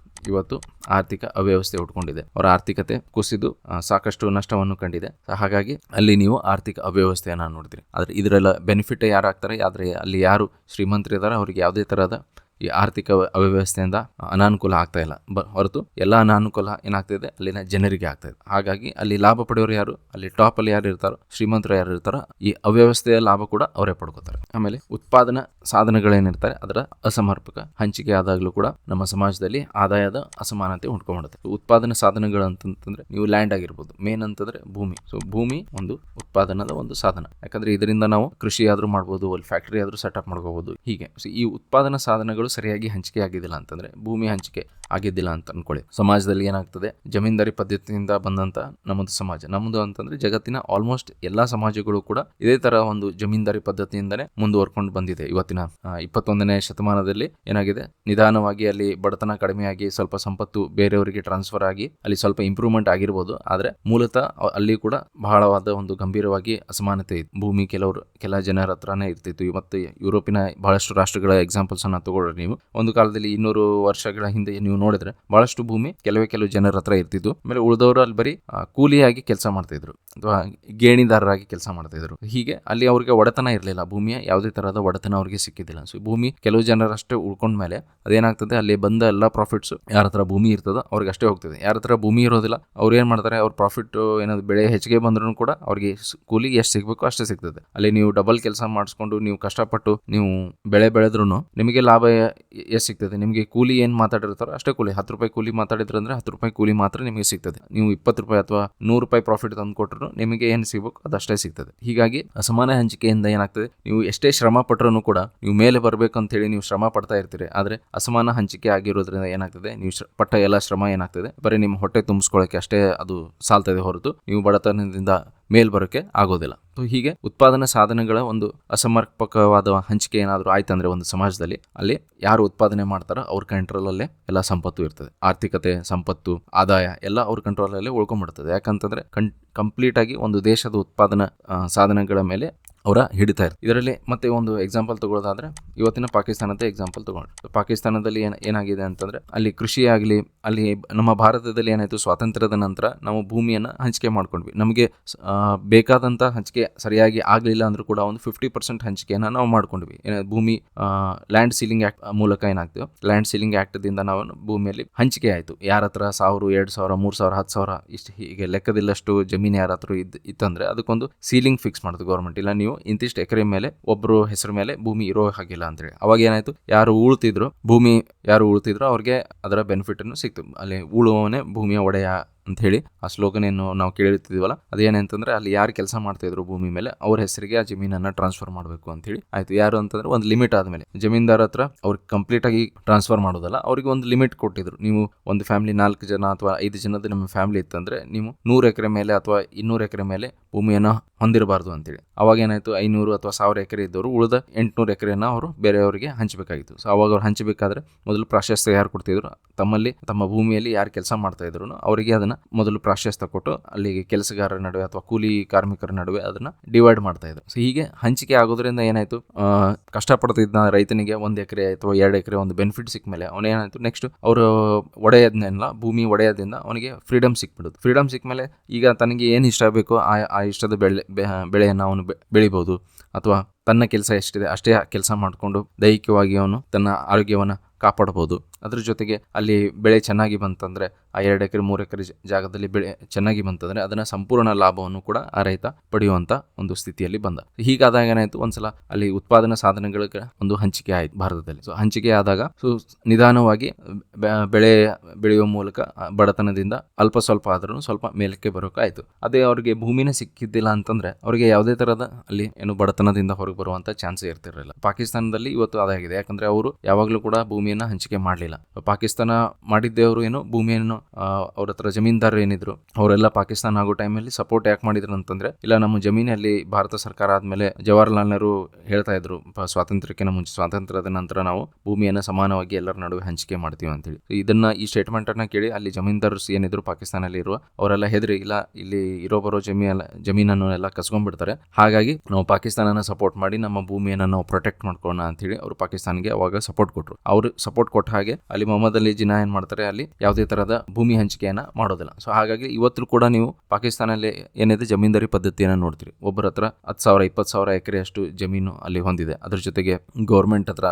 [SPEAKER 1] ಇವತ್ತು ಆರ್ಥಿಕ ಅವ್ಯವಸ್ಥೆ ಹುಟ್ಕೊಂಡಿದೆ. ಅವರ ಆರ್ಥಿಕತೆ ಕುಸಿದು ಸಾಕಷ್ಟು ನಷ್ಟವನ್ನು ಕಂಡಿದೆ. ಹಾಗಾಗಿ ಅಲ್ಲಿ ನೀವು ಆರ್ಥಿಕ ಅವ್ಯವಸ್ಥೆಯನ್ನು ನೋಡ್ತೀರಿ. ಆದರೆ ಇದರೆಲ್ಲ ಬೆನಿಫಿಟ್ ಯಾರಾಗ್ತಾರೆ, ಆದರೆ ಅಲ್ಲಿ ಯಾರು ಶ್ರೀಮಂತರಿದ್ದಾರೆ ಅವರಿಗೆ ಯಾವುದೇ ತರಹದ ಈ ಆರ್ಥಿಕ ಅವ್ಯವಸ್ಥೆಯಿಂದ ಅನಾನುಕೂಲ ಆಗ್ತಾ ಇಲ್ಲ, ಹೊರತು ಎಲ್ಲ ಅನಾನುಕೂಲ ಏನಾಗ್ತಿದೆ ಅಲ್ಲಿನ ಜನರಿಗೆ ಆಗ್ತಾ ಇದೆ. ಹಾಗಾಗಿ ಅಲ್ಲಿ ಲಾಭ ಪಡೆಯೋರು ಯಾರು, ಅಲ್ಲಿ ಟಾಪ್ ಅಲ್ಲಿ ಯಾರು ಇರ್ತಾರೋ, ಶ್ರೀಮಂತರು ಯಾರು ಇರ್ತಾರೋ, ಈ ಅವ್ಯವಸ್ಥೆಯ ಲಾಭ ಕೂಡ ಅವರೇ ಪಡ್ಕೋತಾರೆ. ಆಮೇಲೆ ಉತ್ಪಾದನಾ ಸಾಧನಗಳೇನಿರ್ತಾರೆ ಅದರ ಅಸಮರ್ಪಕ ಹಂಚಿಕೆ ಆದಾಗಲೂ ಕೂಡ ನಮ್ಮ ಸಮಾಜದಲ್ಲಿ ಆದಾಯದ ಅಸಮಾನತೆ ಉಂಟ್ಕೊಂಡ್ಬಿಡುತ್ತೆ. ಉತ್ಪಾದನಾ ಸಾಧನಗಳು ಅಂತಂದ್ರೆ ನೀವು ಲ್ಯಾಂಡ್ ಆಗಿರ್ಬೋದು, ಮೇನ್ ಅಂತಂದ್ರೆ ಭೂಮಿ. ಸೊ ಭೂಮಿ ಒಂದು ಉತ್ಪಾದನದ ಒಂದು ಸಾಧನ. ಯಾಕಂದ್ರೆ ಇದರಿಂದ ನಾವು ಕೃಷಿ ಆದ್ರೂ ಮಾಡ್ಬೋದು, ಅಲ್ಲಿ ಫ್ಯಾಕ್ಟರಿ ಆದ್ರೂ ಸೆಟಪ್ ಮಾಡ್ಕೋಬಹುದು. ಹೀಗೆ ಈ ಉತ್ಪಾದನಾ ಸಾಧನಗಳು ಸರಿಯಾಗಿ ಹಂಚಿಕೆ ಆಗಿದ್ದಿಲ್ಲ ಅಂತಂದ್ರೆ, ಭೂಮಿ ಹಂಚಿಕೆ ಆಗಿದ್ದಿಲ್ಲ ಅಂತ ಅನ್ಕೊಳ್ಳಿ, ಸಮಾಜದಲ್ಲಿ ಏನಾಗ್ತದೆ, ಜಮೀನ್ದಾರಿ ಪದ್ಧತಿಯಿಂದ ಬಂದಂತ ನಮ್ಮದು ಸಮಾಜ, ನಮ್ಮದು ಅಂತಂದ್ರೆ ಜಗತ್ತಿನ ಆಲ್ಮೋಸ್ಟ್ ಎಲ್ಲಾ ಸಮಾಜಗಳು ಕೂಡ ಇದೇ ತರ ಒಂದು ಜಮೀನ್ದಾರಿ ಪದ್ಧತಿಯಿಂದನೇ ಮುಂದುವರ್ಕೊಂಡು ಬಂದಿದೆ. ಇವತ್ತಿನ 21ನೇ ಶತಮಾನದಲ್ಲಿ ಏನಾಗಿದೆ, ನಿಧಾನವಾಗಿ ಅಲ್ಲಿ ಬಡತನ ಕಡಿಮೆಯಾಗಿ ಸ್ವಲ್ಪ ಸಂಪತ್ತು ಬೇರೆಯವರಿಗೆ ಟ್ರಾನ್ಸ್ಫರ್ ಆಗಿ ಅಲ್ಲಿ ಸ್ವಲ್ಪ ಇಂಪ್ರೂವ್ಮೆಂಟ್ ಆಗಿರ್ಬೋದು. ಆದ್ರೆ ಮೂಲತಃ ಅಲ್ಲಿ ಕೂಡ ಬಹಳವಾದ ಒಂದು ಗಂಭೀರವಾಗಿ ಅಸಮಾನತೆ ಇತ್ತು. ಭೂಮಿ ಕೆಲ ಜನರ ಹತ್ರನೇ ಇರ್ತಿತ್ತು. ಮತ್ತೆ ಯುರೋಪಿನ ಬಹಳಷ್ಟು ರಾಷ್ಟ್ರಗಳ ಎಕ್ಸಾಂಪಲ್ಸ್ ಅನ್ನ ತಗೊಳ್ರಿ ನೀವು. ಒಂದು ಕಾಲದಲ್ಲಿ 200 ವರ್ಷಗಳ ಹಿಂದೆ ನೀವು ನೋಡಿದ್ರೆ ಬಹಳಷ್ಟು ಭೂಮಿ ಕೆಲವು ಜನರ ಹತ್ರ ಇರ್ತಿತ್ತು. ಆಮೇಲೆ ಉಳಿದವರು ಅಲ್ಲಿ ಬರೀ ಕೂಲಿಯಾಗಿ ಕೆಲಸ ಮಾಡ್ತಾ ಇದ್ರು ಅಥವಾ ಗೇಣಿದಾರರಾಗಿ ಕೆಲಸ ಮಾಡ್ತಾ ಇದ್ರು. ಹೀಗೆ ಅಲ್ಲಿ ಅವ್ರಿಗೆ ಒಡೆತನ ಇರಲಿಲ್ಲ, ಭೂಮಿಯ ಯಾವುದೇ ತರಹದ ಒಡೆತನ ಅವ್ರಿಗೆ ಸಿಕ್ಕಿದ್ದಿಲ್ಲ. ಸೊ ಭೂಮಿ ಕೆಲವು ಜನರಷ್ಟೇ ಉಳ್ಕೊಂಡ್ಮೇಲೆ ಅದೇನಾಗ್ತದೆ, ಅಲ್ಲಿ ಬಂದ ಎಲ್ಲ ಪ್ರಾಫಿಟ್ಸ್ ಯಾರ ಹತ್ರ ಭೂಮಿ ಇರ್ತದೋ ಅವ್ರಿಗೆ ಅಷ್ಟೇ ಹೋಗ್ತದೆ. ಯಾರ ಹತ್ರ ಭೂಮಿ ಇರೋದಿಲ್ಲ ಅವ್ರು ಏನ್ ಮಾಡ್ತಾರೆ, ಅವ್ರ ಪ್ರಾಫಿಟ್ ಏನಾದ್ರು ಬೆಳೆ ಹೆಚ್ಚಿಗೆ ಬಂದ್ರು ಕೂಡ ಅವ್ರಿಗೆ ಕೂಲಿ ಎಷ್ಟು ಸಿಗ್ಬೇಕು ಅಷ್ಟೇ ಸಿಗ್ತದೆ. ಅಲ್ಲಿ ನೀವು ಡಬಲ್ ಕೆಲಸ ಮಾಡಿಸ್ಕೊಂಡು ನೀವು ಕಷ್ಟಪಟ್ಟು ನೀವು ಬೆಳೆ ಬೆಳೆದ್ರು ನಿಮಗೆ ಲಾಭ ಎಷ್ಟು ಸಿಗ್ತದೆ, ನಿಮಗೆ ಕೂಲಿ ಏನ್ ಮಾತಾಡಿರ್ತಾರೋ ಅಷ್ಟೇ ಕೂಲಿ. 10 ರೂಪಾಯಿ ಕೂಲಿ ಮಾತಾಡಿದ್ರಂದ್ರೆ 10 ರೂಪಾಯಿ ಕೂಲಿ ಮಾತ್ರ ನಿಮಗೆ ಸಿಗ್ತದೆ. ನೀವು 20 ರೂಪಾಯಿ ಅಥವಾ 100 ರೂಪಾಯಿ ಪ್ರಾಫಿಟ್ ತಂದು ಕೊಟ್ಟರು ನಿಮಗೆ ಏನು ಸಿಗ್ಬೇಕು ಅದಷ್ಟೇ ಸಿಗ್ತದೆ. ಹೀಗಾಗಿ ಅಸಮಾನ ಹಂಚಿಕೆಯಿಂದ ಏನಾಗ್ತದೆ, ನೀವು ಎಷ್ಟೇ ಶ್ರಮ ಪಟ್ಟರೂ ಕೂಡ ನೀವು ಮೇಲೆ ಬರ್ಬೇಕು ಅಂತ ಹೇಳಿ ನೀವು ಶ್ರಮ ಪಡ್ತಾ ಇರ್ತೀರಿ. ಆದ್ರೆ ಅಸಮಾನ ಹಂಚಿಕೆ ಆಗಿರೋದ್ರಿಂದ ಏನಾಗ್ತದೆ, ನೀವು ಪಟ್ಟ ಎಲ್ಲ ಶ್ರಮ ಏನಾಗ್ತದೆ ಬರೀ ನಿಮ್ಮ ಹೊಟ್ಟೆ ತುಂಬಿಸ್ಕೊಳ್ಳೋಕೆ ಅಷ್ಟೇ ಅದು ಸಾಲ್ತದೆ, ಹೊರತು ನೀವು ಬಡತನದಿಂದ ಮೇಲ್ ಬರೋಕೆ ಆಗೋದಿಲ್ಲ. ಹೀಗೆ ಉತ್ಪಾದನಾ ಸಾಧನಗಳ ಒಂದು ಅಸಮರ್ಪಕವಾದ ಹಂಚಿಕೆ ಏನಾದರೂ ಆಯ್ತಂದ್ರೆ ಒಂದು ಸಮಾಜದಲ್ಲಿ, ಅಲ್ಲಿ ಯಾರು ಉತ್ಪಾದನೆ ಮಾಡ್ತಾರೋ ಅವ್ರ ಕಂಟ್ರೋಲಲ್ಲೇ ಎಲ್ಲ ಸಂಪತ್ತು ಇರ್ತದೆ. ಆರ್ಥಿಕತೆ, ಸಂಪತ್ತು, ಆದಾಯ ಎಲ್ಲ ಅವ್ರ ಕಂಟ್ರೋಲಲ್ಲೇ ಉಳ್ಕೊಂಡ್ಬಿಡ್ತದೆ. ಯಾಕಂತಂದ್ರೆ ಕಂಪ್ಲೀಟ್ ಆಗಿ ಒಂದು ದೇಶದ ಉತ್ಪಾದನಾ ಸಾಧನಗಳ ಮೇಲೆ ಅವರ ಹಿಡಿತಾ ಇರ್ತಾರೆ. ಇದರಲ್ಲಿ ಮತ್ತೆ ಒಂದು ಎಕ್ಸಾಂಪಲ್ ತಗೊಳ್ಳೋದಾದ್ರೆ, ಇವತ್ತಿನ ಪಾಕಿಸ್ತಾನದ ಎಕ್ಸಾಂಪಲ್ ತಗೊಂಡ್ರೆ, ಪಾಕಿಸ್ತಾನದಲ್ಲಿ ಏನಾಗಿದೆ ಅಂತಂದ್ರೆ, ಅಲ್ಲಿ ಕೃಷಿ ಆಗಲಿ, ಅಲ್ಲಿ ನಮ್ಮ ಭಾರತದಲ್ಲಿ ಏನಾಯ್ತು, ಸ್ವಾತಂತ್ರ್ಯದ ನಂತರ ನಾವು ಭೂಮಿಯನ್ನು ಹಂಚಿಕೆ ಮಾಡ್ಕೊಂಡ್ವಿ. ನಮಗೆ ಬೇಕಾದಂತ ಹಂಚಿಕೆ ಸರಿಯಾಗಿ ಆಗಲಿಲ್ಲ ಅಂದ್ರೂ ಕೂಡ ಒಂದು 50% ಹಂಚಿಕೆಯನ್ನು ನಾವು ಮಾಡ್ಕೊಂಡ್ವಿ. ಭೂಮಿ ಲ್ಯಾಂಡ್ ಸೀಲಿಂಗ್ ಆಕ್ಟ್ ಮೂಲಕ ಏನಾಗ್ತೀವಿ, ಲ್ಯಾಂಡ್ ಸೀಲಿಂಗ್ ಆಕ್ಟ್ ದಿಂದ ನಾವು ಭೂಮಿಯಲ್ಲಿ ಹಂಚಿಕೆ ಆಯ್ತು. ಯಾರ ಹತ್ರ 1000, 2000, 3000, 10,000 ಇಷ್ಟು ಹೀಗೆ ಲೆಕ್ಕದಿಲ್ಲಷ್ಟು ಜಮೀನು ಯಾರ ಹತ್ರ ಇತ್ತಂದ್ರೆ ಅದಕ್ಕೊಂದು ಸೀಲಿಂಗ್ ಫಿಕ್ಸ್ ಮಾಡುತ್ತೆ ಗೌರ್ಮೆಂಟ್. ಇಲ್ಲ ನೀವು ಇಂತಿಷ್ಟು ಎಕರೆ ಮೇಲೆ ಒಬ್ಬರು ಹೆಸರು ಮೇಲೆ ಭೂಮಿ ಇರೋ ಹಾಗಿಲ್ಲ ಅಂತೇಳಿ. ಅವಾಗ ಏನಾಯ್ತು, ಯಾರು ಉಳ್ತಿದ್ರು ಅವ್ರಿಗೆ ಅದರ ಬೆನಿಫಿಟ್ ಅನ್ನು ಸಿಕ್ತು. ಅಲ್ಲಿ ಉಳುವವನೇ ಭೂಮಿಯ ಒಡೆಯ ಅಂತ ಹೇಳಿ ಆ ಸ್ಲೋಗನ್ ಏನು ನಾವು ಕೇಳಿರ್ತಿದ್ವಲ್ಲ, ಅದೇನಂತಂದ್ರೆ ಅಲ್ಲಿ ಯಾರು ಕೆಲಸ ಮಾಡ್ತಾ ಇದ್ರು ಭೂಮಿ ಮೇಲೆ ಅವ್ರ ಹೆಸರಿಗೆ ಆ ಜಮೀನನ್ನ ಟ್ರಾನ್ಸ್ಫರ್ ಮಾಡಬೇಕು ಅಂತ ಹೇಳಿ ಆಯ್ತು. ಯಾರು ಅಂತಂದ್ರೆ ಒಂದು ಲಿಮಿಟ್ ಆದ್ಮೇಲೆ ಜಮೀನ್ದಾರ ಹತ್ರ ಅವ್ರಿಗೆ ಕಂಪ್ಲೀಟ್ ಆಗಿ ಟ್ರಾನ್ಸ್ಫರ್ ಮಾಡೋದಲ್ಲ, ಅವ್ರಿಗೆ ಒಂದು ಲಿಮಿಟ್ ಕೊಟ್ಟಿದ್ರು. ನೀವು ಒಂದು ಫ್ಯಾಮಿಲಿ 4 ಜನ ಅಥವಾ 5 ಜನದ ನಿಮ್ಮ ಫ್ಯಾಮಿಲಿ ಇತ್ತಂದ್ರೆ ನೀವು 100 ಎಕರೆ ಮೇಲೆ ಅಥವಾ 200 ಎಕರೆ ಮೇಲೆ ಭೂಮಿಯನ್ನ ಹೊಂದಿರಬಾರ್ದು ಅಂತೇಳಿ. ಅವಾಗ ಏನಾಯ್ತು, 500 ಅಥವಾ 1000 ಎಕರೆ ಇದ್ದವರು ಉಳಿದ 800 ಎಕರೆನ ಅವರು ಬೇರೆಯವರಿಗೆ ಹಂಚಬೇಕಾಗಿತ್ತು. ಸೊ ಅವಾಗ ಅವ್ರು ಹಂಚಬೇಕಾದ್ರೆ ಮೊದಲು ಪ್ರಾಶಸ್ತ್ಯ ಯಾರು ಕೊಡ್ತಿದ್ರು, ತಮ್ಮ ಭೂಮಿಯಲ್ಲಿ ಯಾರು ಕೆಲಸ ಮಾಡ್ತಾ ಇದ್ರು ಅವರಿಗೆ ಅದನ್ನ ಮೊದಲು ಪ್ರಾಶಸ್ತ್ಯ ಕೊಟ್ಟು ಅಲ್ಲಿಗೆ ಕೆಲಸಗಾರರ ನಡುವೆ ಅಥವಾ ಕೂಲಿ ಕಾರ್ಮಿಕರ ನಡುವೆ ಅದನ್ನ ಡಿವೈಡ್ ಮಾಡ್ತಾ ಇದ್ರು. ಸೊ ಹೀಗೆ ಹಂಚಿಕೆ ಆಗೋದ್ರಿಂದ ಏನಾಯ್ತು, ಕಷ್ಟಪಡ್ತಿದ್ದ ರೈತನಿಗೆ 1 ಎಕರೆ ಅಥವಾ 2 ಎಕರೆ ಒಂದು ಬೆನಿಫಿಟ್ ಸಿಕ್ಕ ಮೇಲೆ ಅವನೇನಾಯ್ತು, ನೆಕ್ಸ್ಟ್ ಅವರು ಭೂಮಿ ಒಡೆಯೋದ್ರಿಂದ ಅವನಿಗೆ ಫ್ರೀಡಮ್ ಸಿಕ್ಬಿಡುದು. ಫ್ರೀಡಮ್ ಸಿಕ್ಕ ಮೇಲೆ ಈಗ ತನಗೆ ಏನು ಇಷ್ಟ ಬೇಕು ಆ ಇಷ್ಟದ ಬೆಳೆಯನ್ನು ಅವನು ಬೆಳಿಬಹುದು, ಅಥವಾ ತನ್ನ ಕೆಲಸ ಎಷ್ಟಿದೆ ಅಷ್ಟೇ ಕೆಲಸ ಮಾಡಿಕೊಂಡು ದೈಹಿಕವಾಗಿ ಅವನು ತನ್ನ ಆರೋಗ್ಯವನ್ನು ಕಾಪಾಡಬಹುದು. ಅದ್ರ ಜೊತೆಗೆ ಅಲ್ಲಿ ಬೆಳೆ ಚೆನ್ನಾಗಿ ಬಂತಂದ್ರೆ ಆ 2 ಎಕರೆ 3 ಎಕರೆ ಜಾಗದಲ್ಲಿ ಬೆಳೆ ಚೆನ್ನಾಗಿ ಬಂತಂದ್ರೆ ಅದನ್ನ ಸಂಪೂರ್ಣ ಲಾಭವನ್ನು ಕೂಡ ಆ ರೈತ ಪಡೆಯುವಂತ ಒಂದು ಸ್ಥಿತಿಯಲ್ಲಿ ಬಂದ. ಹೀಗಾದಾಗ ಏನಾಯ್ತು, ಒಂದ್ಸಲ ಅಲ್ಲಿ ಉತ್ಪಾದನಾ ಸಾಧನಗಳಿಗೆ ಒಂದು ಹಂಚಿಕೆ ಆಯ್ತು ಭಾರತದಲ್ಲಿ. ಸೊ ಹಂಚಿಕೆ ಆದಾಗ ನಿಧಾನವಾಗಿ ಬೆಳೆ ಬೆಳೆಯುವ ಮೂಲಕ ಬಡತನದಿಂದ ಅಲ್ಪ ಸ್ವಲ್ಪ ಆದ್ರೂ ಸ್ವಲ್ಪ ಮೇಲಕ್ಕೆ ಬರೋಕಾಯ್ತು. ಅದೇ ಅವ್ರಿಗೆ ಭೂಮಿನೇ ಸಿಕ್ಕಿದ್ದಿಲ್ಲ ಅಂತಂದ್ರೆ ಅವ್ರಿಗೆ ಯಾವುದೇ ತರಹದ ಅಲ್ಲಿ ಏನು ಬಡತನದಿಂದ ಹೊರಗೆ ಬರುವಂತ ಚಾನ್ಸ್ ಇರ್ತಿರಲಿಲ್ಲ. ಪಾಕಿಸ್ತಾನದಲ್ಲಿ ಇವತ್ತು ಅದಾಗಿದೆ, ಯಾಕಂದ್ರೆ ಅವರು ಯಾವಾಗ್ಲೂ ಕೂಡ ಭೂಮಿಯನ್ನ ಹಂಚಿಕೆ ಮಾಡಲಿಲ್ಲ. ಪಾಕಿಸ್ತಾನ ಮಾಡಿದ್ದೇವರು ಏನು ಭೂಮಿಯನ್ನು ಅವ್ರ ಹತ್ರ ಜಮೀನ್ದಾರರು ಏನಿದ್ರು ಅವರೆಲ್ಲ ಪಾಕಿಸ್ತಾನ ಆಗೋ ಟೈಮಲ್ಲಿ ಸಪೋರ್ಟ್ ಯಾಕೆ ಮಾಡಿದ್ರು ಅಂತಂದ್ರೆ, ಇಲ್ಲ ನಮ್ಮ ಜಮೀನಲ್ಲಿ ಭಾರತ ಸರ್ಕಾರ ಆದ್ಮೇಲೆ ಜವಾಹರ್ಲಾಲ್ ನೆಹರು ಹೇಳ್ತಾ ಇದ್ರು ಸ್ವಾತಂತ್ರ್ಯಕ್ಕಿಂತ ಮುಂಚೆ, ಸ್ವಾತಂತ್ರ್ಯದ ನಂತರ ನಾವು ಭೂಮಿಯನ್ನು ಸಮಾನವಾಗಿ ಎಲ್ಲರ ನಡುವೆ ಹಂಚಿಕೆ ಮಾಡ್ತೀವಿ ಅಂತೇಳಿ. ಈ ಸ್ಟೇಟ್ಮೆಂಟ್ ಅನ್ನ ಕೇಳಿ ಅಲ್ಲಿ ಜಮೀನ್ದಾರರು ಏನಿದ್ರು ಪಾಕಿಸ್ತಾನಲ್ಲಿ ಇರುವ ಅವರೆಲ್ಲ ಹೆದರಿ, ಇಲ್ಲ ಇಲ್ಲಿ ಇರೋ ಬರೋ ಜಮೀನನ್ನು ಎಲ್ಲ ಕಸ್ಕೊಂಡ್ಬಿಡ್ತಾರೆ, ಹಾಗಾಗಿ ನಾವು ಪಾಕಿಸ್ತಾನನ ಸಪೋರ್ಟ್ ಮಾಡಿ ನಮ್ಮ ಭೂಮಿಯನ್ನು ನಾವು ಪ್ರೊಟೆಕ್ಟ್ ಮಾಡ್ಕೊಳ್ಳೋಣ ಅಂತ ಹೇಳಿ ಅವರು ಪಾಕಿಸ್ತಾನ್ಗೆ ಅವಾಗ ಸಪೋರ್ಟ್ ಕೊಟ್ಟರು. ಅವರು ಸಪೋರ್ಟ್ ಕೊಟ್ಟ ಹಾಗೆ ಅಲ್ಲಿ ಮೊಹಮ್ಮದ್ ಅಲಿ ಜಿನ್ನಾ ಏನ್ ಮಾಡ್ತಾರೆ, ಅಲ್ಲಿ ಯಾವುದೇ ತರಹದ ಭೂಮಿ ಹಂಚಿಕೆಯನ್ನ ಮಾಡೋದಿಲ್ಲ. ಸೊ ಹಾಗಾಗಿ ಇವತ್ತು ಕೂಡ ನೀವು ಪಾಕಿಸ್ತಾನಲ್ಲಿ ಏನಿದೆ ಜಮೀನ್ದಾರಿ ಪದ್ಧತಿಯನ್ನ ನೋಡ್ತೀರಿ. ಒಬ್ಬರ ಹತ್ರ 10,000 20,000 ಎಕರೆ ಅಷ್ಟು ಜಮೀನು ಅಲ್ಲಿ ಹೊಂದಿದೆ. ಅದ್ರ ಜೊತೆಗೆ ಗೌರ್ಮೆಂಟ್ ಹತ್ರ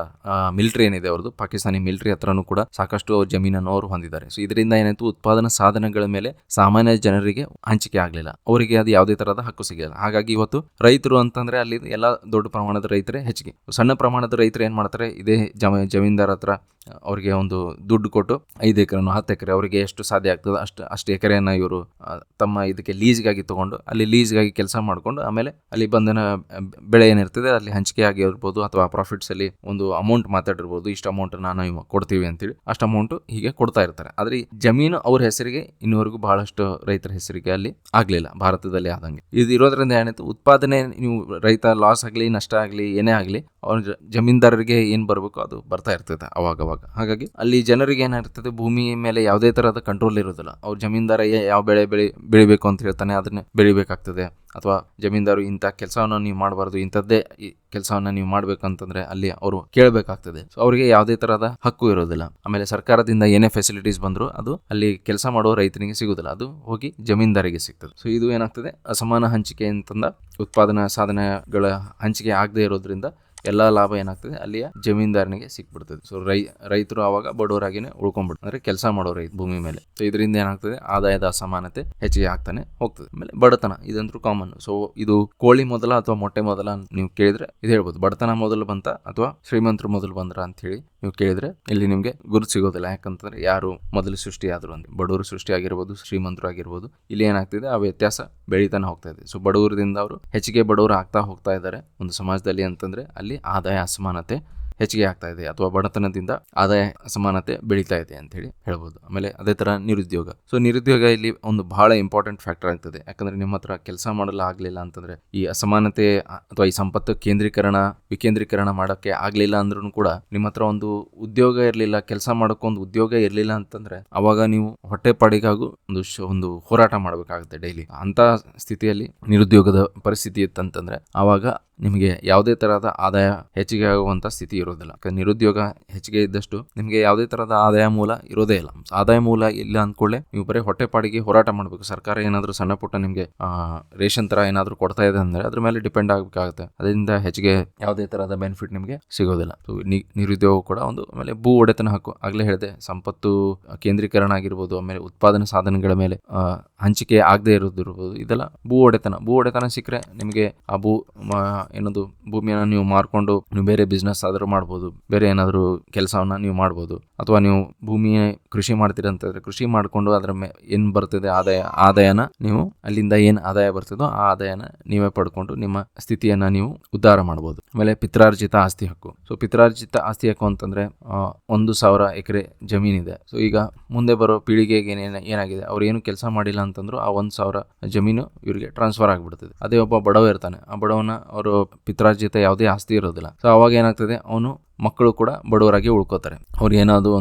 [SPEAKER 1] ಮಿಲಿಟರಿ ಏನಿದೆ ಅವ್ರದ್ದು, ಪಾಕಿಸ್ತಾನಿ ಮಿಲಿಟರಿ ಹತ್ರನೂ ಕೂಡ ಸಾಕಷ್ಟು ಜಮೀನನ್ನು ಅವರು ಹೊಂದಿದ್ದಾರೆ. ಸೊ ಇದರಿಂದ ಏನಾಯ್ತು, ಉತ್ಪಾದನಾ ಸಾಧನಗಳ ಮೇಲೆ ಸಾಮಾನ್ಯ ಜನರಿಗೆ ಹಂಚಿಕೆ ಆಗ್ಲಿಲ್ಲ, ಅವರಿಗೆ ಅದು ಯಾವುದೇ ತರಹದ ಹಕ್ಕು ಸಿಗಲಿಲ್ಲ. ಹಾಗಾಗಿ ಇವತ್ತು ರೈತರು ಅಂತಂದ್ರೆ ಅಲ್ಲಿ ಎಲ್ಲ ದೊಡ್ಡ ಪ್ರಮಾಣದ ರೈತರೇ ಹೆಚ್ಚಿಗೆ. ಸಣ್ಣ ಪ್ರಮಾಣದ ರೈತರು ಏನ್ ಮಾಡ್ತಾರೆ, ಇದೇ ಜಮೀನ್ದಾರ ಹತ್ರ ಅವರಿಗೆ ಒಂದು ದುಡ್ಡು ಕೊಟ್ಟು 5 ಎಕರೆನೋ 10 ಎಕರೆ ಅವರಿಗೆ ಎಷ್ಟು ಸಾಧ್ಯ ಆಗ್ತದೆ ಅಷ್ಟು ಎಕರೆಯನ್ನ ಇವರು ತಮ್ಮ ಇದಕ್ಕೆ ಲೀಸ್ಗಾಗಿ ತಗೊಂಡು ಅಲ್ಲಿ ಲೀಸ್ಗಾಗಿ ಕೆಲಸ ಮಾಡ್ಕೊಂಡು ಆಮೇಲೆ ಅಲ್ಲಿ ಬಂದನ ಬೆಳೆ ಏನಿರ್ತದೆ ಅಲ್ಲಿ ಹಂಚಿಕೆ ಆಗಿರ್ಬೋದು ಅಥವಾ ಪ್ರಾಫಿಟ್ಸ್ ಅಲ್ಲಿ ಒಂದು ಅಮೌಂಟ್ ಮಾತಾಡಿರ್ಬೋದು, ಇಷ್ಟು ಅಮೌಂಟ್ ನಾವು ಕೊಡ್ತೀವಿ ಅಂತೇಳಿ ಅಷ್ಟು ಅಮೌಂಟ್ ಹೀಗೆ ಕೊಡ್ತಾ ಇರ್ತಾರೆ. ಆದ್ರೆ ಜಮೀನು ಅವ್ರ ಹೆಸರಿಗೆ ಇನ್ನೂವರೆಗೂ ಬಹಳಷ್ಟು ರೈತರ ಹೆಸರಿಗೆ ಅಲ್ಲಿ ಆಗ್ಲಿಲ್ಲ ಭಾರತದಲ್ಲಿ ಆದಂಗೆ. ಇದು ಇರೋದ್ರಿಂದ ಏನಾಯ್ತು, ಉತ್ಪಾದನೆ ನೀವು ರೈತ ಲಾಸ್ ಆಗಲಿ ನಷ್ಟ ಆಗಲಿ ಏನೇ ಆಗಲಿ ಅವ್ರ ಜಮೀನ್ದಾರರಿಗೆ ಏನ್ ಬರಬೇಕು ಅದು ಬರ್ತಾ ಇರ್ತದೆ ಅವಾಗವಾಗ. ಹಾಗಾಗಿ ಅಲ್ಲಿ ಜನರಿಗೆ ಏನಾಗ್ತದೆ, ಭೂಮಿ ಮೇಲೆ ಯಾವುದೇ ತರಹದ ಕಂಟ್ರೋಲ್ ಇರೋದಿಲ್ಲ. ಅವ್ರ ಜಮೀನ್ದಾರ ಯಾವ ಬೆಳೆ ಬೆಳಿಬೇಕು ಅಂತ ಹೇಳ್ತಾನೆ ಅದನ್ನ ಬೆಳಿಬೇಕಾಗ್ತದೆ, ಅಥವಾ ಜಮೀನ್ದಾರು ಇಂಥ ಕೆಲಸವನ್ನು ನೀವು ಮಾಡಬಾರ್ದು, ಇಂಥದ್ದೇ ಕೆಲಸವನ್ನ ನೀವು ಮಾಡ್ಬೇಕಂತಂದ್ರೆ ಅಲ್ಲಿ ಅವರು ಕೇಳಬೇಕಾಗ್ತದೆ. ಸೊ ಅವರಿಗೆ ಯಾವುದೇ ತರಹದ ಹಕ್ಕು ಇರೋದಿಲ್ಲ. ಆಮೇಲೆ ಸರ್ಕಾರದಿಂದ ಏನೇ ಫೆಸಿಲಿಟೀಸ್ ಬಂದ್ರು ಅದು ಅಲ್ಲಿ ಕೆಲಸ ಮಾಡುವ ರೈತನಿಗೆ ಸಿಗುದಿಲ್ಲ, ಅದು ಹೋಗಿ ಜಮೀನ್ದಾರಿಗೆ ಸಿಗ್ತದೆ. ಸೊ ಇದು ಏನಾಗ್ತದೆ, ಅಸಮಾನ ಹಂಚಿಕೆ ಅಂತಂದ ಉತ್ಪಾದನಾ ಸಾಧನಗಳ ಹಂಚಿಕೆ ಆಗದೆ ಇರೋದ್ರಿಂದ ಎಲ್ಲ ಲಾಭ ಏನಾಗ್ತದೆ ಅಲ್ಲಿಯ ಜಮೀನ್ದಾರನಿಗೆ ಸಿಕ್ಬಿಡ್ತದೆ. ಸೊ ರೈತರು ಆವಾಗ ಬಡವರಾಗಿನೇ ಉಳ್ಕೊಂಡ್ಬಿಡ್ತಾರೆ, ಅಂದ್ರೆ ಕೆಲಸ ಮಾಡೋ ರೈತ ಭೂಮಿ ಮೇಲೆ. ಸೊ ಇದರಿಂದ ಏನಾಗ್ತದೆ, ಆದಾಯದ ಅಸಮಾನತೆ ಹೆಚ್ಚಿಗೆ ಆಗ್ತಾನೆ ಹೋಗ್ತದೆ. ಆಮೇಲೆ ಬಡತನ ಇದಂತೂ ಕಾಮನ್. ಸೊ ಇದು ಕೋಳಿ ಮೊದಲ ಅಥವಾ ಮೊಟ್ಟೆ ಮೊದಲ ನೀವು ಕೇಳಿದ್ರೆ ಇದು ಹೇಳ್ಬೋದು, ಬಡತನ ಮೊದಲು ಬಂತ ಅಥವಾ ಶ್ರೀಮಂತರು ಮೊದಲು ಬಂದ್ರ ಅಂತ ಹೇಳಿ ನೀವು ಕೇಳಿದ್ರೆ ಇಲ್ಲಿ ನಿಮ್ಗೆ ಗುರುತು ಸಿಗೋದಿಲ್ಲ. ಯಾಕಂತಂದ್ರೆ ಯಾರು ಮೊದಲು ಸೃಷ್ಟಿ ಆದ್ರು ಅಂತ, ಬಡವರು ಸೃಷ್ಟಿ ಆಗಿರ್ಬೋದು, ಶ್ರೀಮಂತರು ಆಗಿರ್ಬೋದು, ಇಲ್ಲಿ ಏನಾಗ್ತಿದೆ ಆ ವ್ಯತ್ಯಾಸ ಬೆಳೀತಾನೆ ಹೋಗ್ತಾ ಇದೆ. ಸೊ ಬಡವರದಿಂದ ಅವರು ಹೆಚ್ಚಿಗೆ ಬಡವರು ಆಗ್ತಾ ಹೋಗ್ತಾ ಇದ್ದಾರೆ ಒಂದು ಸಮಾಜದಲ್ಲಿ ಅಂತಂದ್ರೆ ಅಲ್ಲಿ ಆದಾಯ ಅಸಮಾನತೆ ಹೆಚ್ಚಿಗೆ ಆಗ್ತಾ ಇದೆ ಅಥವಾ ಬಡತನದಿಂದ ಆದಾಯ ಅಸಮಾನತೆ ಬೆಳೀತಾ ಇದೆ ಅಂತ ಹೇಳಿ ಹೇಳ್ಬೋದು. ಆಮೇಲೆ ಅದೇ ತರ ನಿರುದ್ಯೋಗ. ಸೊ ನಿರುದ್ಯೋಗ ಇಲ್ಲಿ ಒಂದು ಬಹಳ ಇಂಪಾರ್ಟೆಂಟ್ ಫ್ಯಾಕ್ಟರ್ ಆಗ್ತದೆ. ಯಾಕಂದ್ರೆ ನಿಮ್ಮ ಹತ್ರ ಕೆಲಸ ಮಾಡಲು ಆಗ್ಲಿಲ್ಲ ಅಂತಂದ್ರೆ ಈ ಅಸಮಾನತೆ ಅಥವಾ ಈ ಸಂಪತ್ತು ವಿಕೇಂದ್ರೀಕರಣ ಮಾಡೋಕ್ಕೆ ಆಗ್ಲಿಲ್ಲ ಅಂದ್ರೂ ಕೂಡ ನಿಮ್ಮ ಹತ್ರ ಒಂದು ಉದ್ಯೋಗ ಇರಲಿಲ್ಲ, ಕೆಲಸ ಮಾಡೋಕೆ ಒಂದು ಉದ್ಯೋಗ ಇರಲಿಲ್ಲ ಅಂತಂದ್ರೆ ಅವಾಗ ನೀವು ಹೊಟ್ಟೆಪಾಡಿಗಾಗೂ ಒಂದು ಹೋರಾಟ ಮಾಡಬೇಕಾಗುತ್ತೆ ಡೈಲಿ. ಅಂತ ಸ್ಥಿತಿಯಲ್ಲಿ ನಿರುದ್ಯೋಗದ ಪರಿಸ್ಥಿತಿ ಇತ್ತಂತಂದ್ರೆ ಆವಾಗ ನಿಮಗೆ ಯಾವುದೇ ತರಹದ ಆದಾಯ ಹೆಚ್ಚಿಗೆ ಆಗುವಂತ ಸ್ಥಿತಿ ಇರೋದಿಲ್ಲ. ನಿರುದ್ಯೋಗ ಹೆಚ್ಚಿಗೆ ಇದ್ದಷ್ಟು ನಿಮಗೆ ಯಾವುದೇ ತರಹದ ಆದಾಯ ಮೂಲ ಇರೋದೇ ಇಲ್ಲ. ಆದಾಯ ಮೂಲ ಇಲ್ಲ ಅಂದ್ಕೊಳ್ಳೆ ನೀವು ಬರೀ ಹೊಟ್ಟೆಪಾಡಿಗೆ ಹೋರಾಟ ಮಾಡಬೇಕು. ಸರ್ಕಾರ ಏನಾದರೂ ಸಣ್ಣ ಪುಟ್ಟ ನಿಮಗೆ ರೇಷನ್ ತರ ಏನಾದರೂ ಕೊಡ್ತಾ ಇದೆ ಅಂದ್ರೆ ಅದ್ರ ಮೇಲೆ ಡಿಪೆಂಡ್ ಆಗಬೇಕಾಗುತ್ತೆ. ಅದರಿಂದ ಹೆಚ್ಚಿಗೆ ಯಾವುದೇ ತರಹದ ಬೆನಿಫಿಟ್ ನಿಮಗೆ ಸಿಗೋದಿಲ್ಲ. ನಿರುದ್ಯೋಗ ಕೂಡ ಒಂದು. ಆಮೇಲೆ ಭೂ ಒಡೆತನ ಹಕ್ಕು, ಆಗ್ಲೇ ಹೇಳಿದೆ, ಸಂಪತ್ತು ಕೇಂದ್ರೀಕರಣ ಆಗಿರ್ಬೋದು, ಆಮೇಲೆ ಉತ್ಪಾದನಾ ಸಾಧನಗಳ ಮೇಲೆ ಹಂಚಿಕೆ ಆಗದೆ ಇರೋದಿರ್ಬೋದು, ಇದೆಲ್ಲ ಭೂ ಒಡೆತನ ಸಿಕ್ಕರೆ ನಿಮಗೆ ಆ ಏನದು ಭೂಮಿಯನ್ನು ನೀವು ಮಾರ್ಕೊಂಡು ನೀವು ಬೇರೆ ಬಿಸ್ನೆಸ್ ಆದರೂ ಮಾಡ್ಬೋದು, ಬೇರೆ ಏನಾದರೂ ಕೆಲಸವನ್ನ ನೀವು ಮಾಡ್ಬೋದು. ಅಥವಾ ನೀವು ಭೂಮಿ ಕೃಷಿ ಮಾಡ್ತೀರಂತಂದ್ರೆ ಕೃಷಿ ಮಾಡ್ಕೊಂಡು ಅದ್ರ ಏನ್ ಬರ್ತದೆ ಆದಾಯನ ನೀವು ಅಲ್ಲಿಂದ ಏನ್ ಆದಾಯ ಬರ್ತದೋ ಆ ಆದಾಯನ ನೀವೇ ಪಡ್ಕೊಂಡು ನಿಮ್ಮ ಸ್ಥಿತಿಯನ್ನ ನೀವು ಉದ್ಧಾರ ಮಾಡ್ಬೋದು. ಆಮೇಲೆ ಪಿತ್ರಾರ್ಜಿತ ಆಸ್ತಿ ಹಕ್ಕು. ಸೊ ಪಿತ್ರಾರ್ಜಿತ ಆಸ್ತಿ ಹಕ್ಕು ಅಂತಂದ್ರೆ 1,000 ಎಕರೆ ಜಮೀನಿದೆ. ಸೊ ಈಗ ಮುಂದೆ ಬರೋ ಪೀಳಿಗೆಗೆ ಏನಾಗಿದೆ, ಅವ್ರು ಏನು ಕೆಲಸ ಮಾಡಿಲ್ಲ ಅಂತಂದ್ರು ಆ 1,000 ಜಮೀನು ಇವರಿಗೆ ಟ್ರಾನ್ಸ್ಫರ್ ಆಗ್ಬಿಡ್ತದೆ. ಅದೇ ಒಬ್ಬ ಬಡವ ಇರ್ತಾನೆ, ಆ ಬಡವನ ಅವರು ಪಿತ್ರಾರ್ಜಿತ ಯಾವುದೇ ಆಸ್ತಿ ಇರೋದಿಲ್ಲ. ಸೊ ಅವಾಗ ಏನಾಗ್ತದೆ, ಅವನು ಮಕ್ಕಳು ಕೂಡ ಬಡವರಾಗಿ ಉಳ್ಕೋತಾರೆ. ಅವ್ರಿಗೆ ಏನಾದ್ರು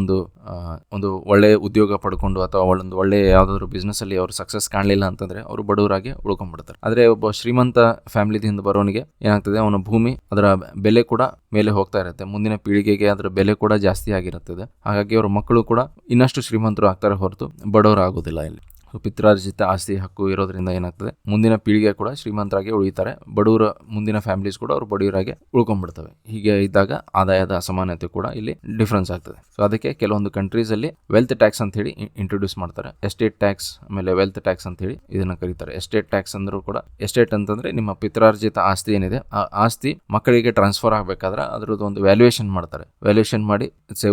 [SPEAKER 1] ಒಂದು ಒಳ್ಳೆ ಉದ್ಯೋಗ ಪಡ್ಕೊಂಡು ಅಥವಾ ಒಂದು ಒಳ್ಳೆ ಯಾವ್ದಾದ್ರು ಬಿಸ್ನೆಸ್ ಅಲ್ಲಿ ಅವ್ರು ಸಕ್ಸಸ್ ಕಾಣಲಿಲ್ಲ ಅಂತಂದ್ರೆ ಅವರು ಬಡವರಾಗಿ ಉಳ್ಕೊಂಡ್ಬಿಡ್ತಾರೆ. ಆದ್ರೆ ಒಬ್ಬ ಶ್ರೀಮಂತ ಫ್ಯಾಮಿಲಿದಿಂದ ಬರೋನಿಗೆ ಏನಾಗ್ತದೆ, ಅವನ ಭೂಮಿ ಅದರ ಬೆಲೆ ಕೂಡ ಮೇಲೆ ಹೋಗ್ತಾ ಇರುತ್ತೆ. ಮುಂದಿನ ಪೀಳಿಗೆಗೆ ಅದರ ಬೆಲೆ ಕೂಡ ಜಾಸ್ತಿ ಆಗಿರುತ್ತದೆ. ಹಾಗಾಗಿ ಅವ್ರ ಮಕ್ಕಳು ಕೂಡ ಇನ್ನಷ್ಟು ಶ್ರೀಮಂತರು ಆಗ್ತಾರೆ ಹೊರತು ಬಡವರು ಆಗೋದಿಲ್ಲ ಇಲ್ಲಿ. ಪಿತ್ರಾರ್ಜಿತ ಆಸ್ತಿ ಹಕ್ಕು ಇರೋದ್ರಿಂದ ಏನಾಗ್ತದೆ, ಮುಂದಿನ ಪೀಳಿಗೆ ಕೂಡ ಶ್ರೀಮಂತರಾಗಿ ಉಳಿತಾರೆ, ಬಡವರ ಮುಂದಿನ ಫ್ಯಾಮಿಲೀಸ್ ಕೂಡ ಅವ್ರು ಬಡವರಾಗಿ ಉಳ್ಕೊಂಡ್ಬಿಡ್ತವೆ. ಹೀಗೆ ಇದ್ದಾಗ ಆದಾಯದ ಅಸಮಾನತೆ ಕೂಡ ಇಲ್ಲಿ ಡಿಫ್ರೆನ್ಸ್ ಆಗ್ತದೆ. ಸೊ ಅದಕ್ಕೆ ಕೆಲವೊಂದು ಕಂಟ್ರೀಸ್ ಅಲ್ಲಿ ವೆಲ್ತ್ ಟ್ಯಾಕ್ಸ್ ಅಂತ ಹೇಳಿ ಇಂಟ್ರೊಡ್ಯೂಸ್ ಮಾಡ್ತಾರೆ. ಎಸ್ಟೇಟ್ ಟ್ಯಾಕ್ಸ್ ಆಮೇಲೆ ವೆಲ್ತ್ ಟ್ಯಾಕ್ಸ್ ಅಂತ ಹೇಳಿ ಇದನ್ನ ಕರೀತಾರೆ. ಎಸ್ಟೇಟ್ ಟ್ಯಾಕ್ಸ್ ಅಂದ್ರೂ ಕೂಡ, ಎಸ್ಟೇಟ್ ಅಂತಂದ್ರೆ ನಿಮ್ಮ ಪಿತ್ರಾರ್ಜಿತ ಆಸ್ತಿ ಏನಿದೆ ಆ ಆಸ್ತಿ ಮಕ್ಕಳಿಗೆ ಟ್ರಾನ್ಸ್ಫರ್ ಆಗಬೇಕಾದ್ರೆ ಅದ್ರದ್ದು ಒಂದು ವ್ಯಾಲ್ಯೂಯೇಷನ್ ಮಾಡ್ತಾರೆ. ವ್ಯಾಲ್ಯೂಯೇಷನ್ ಮಾಡಿ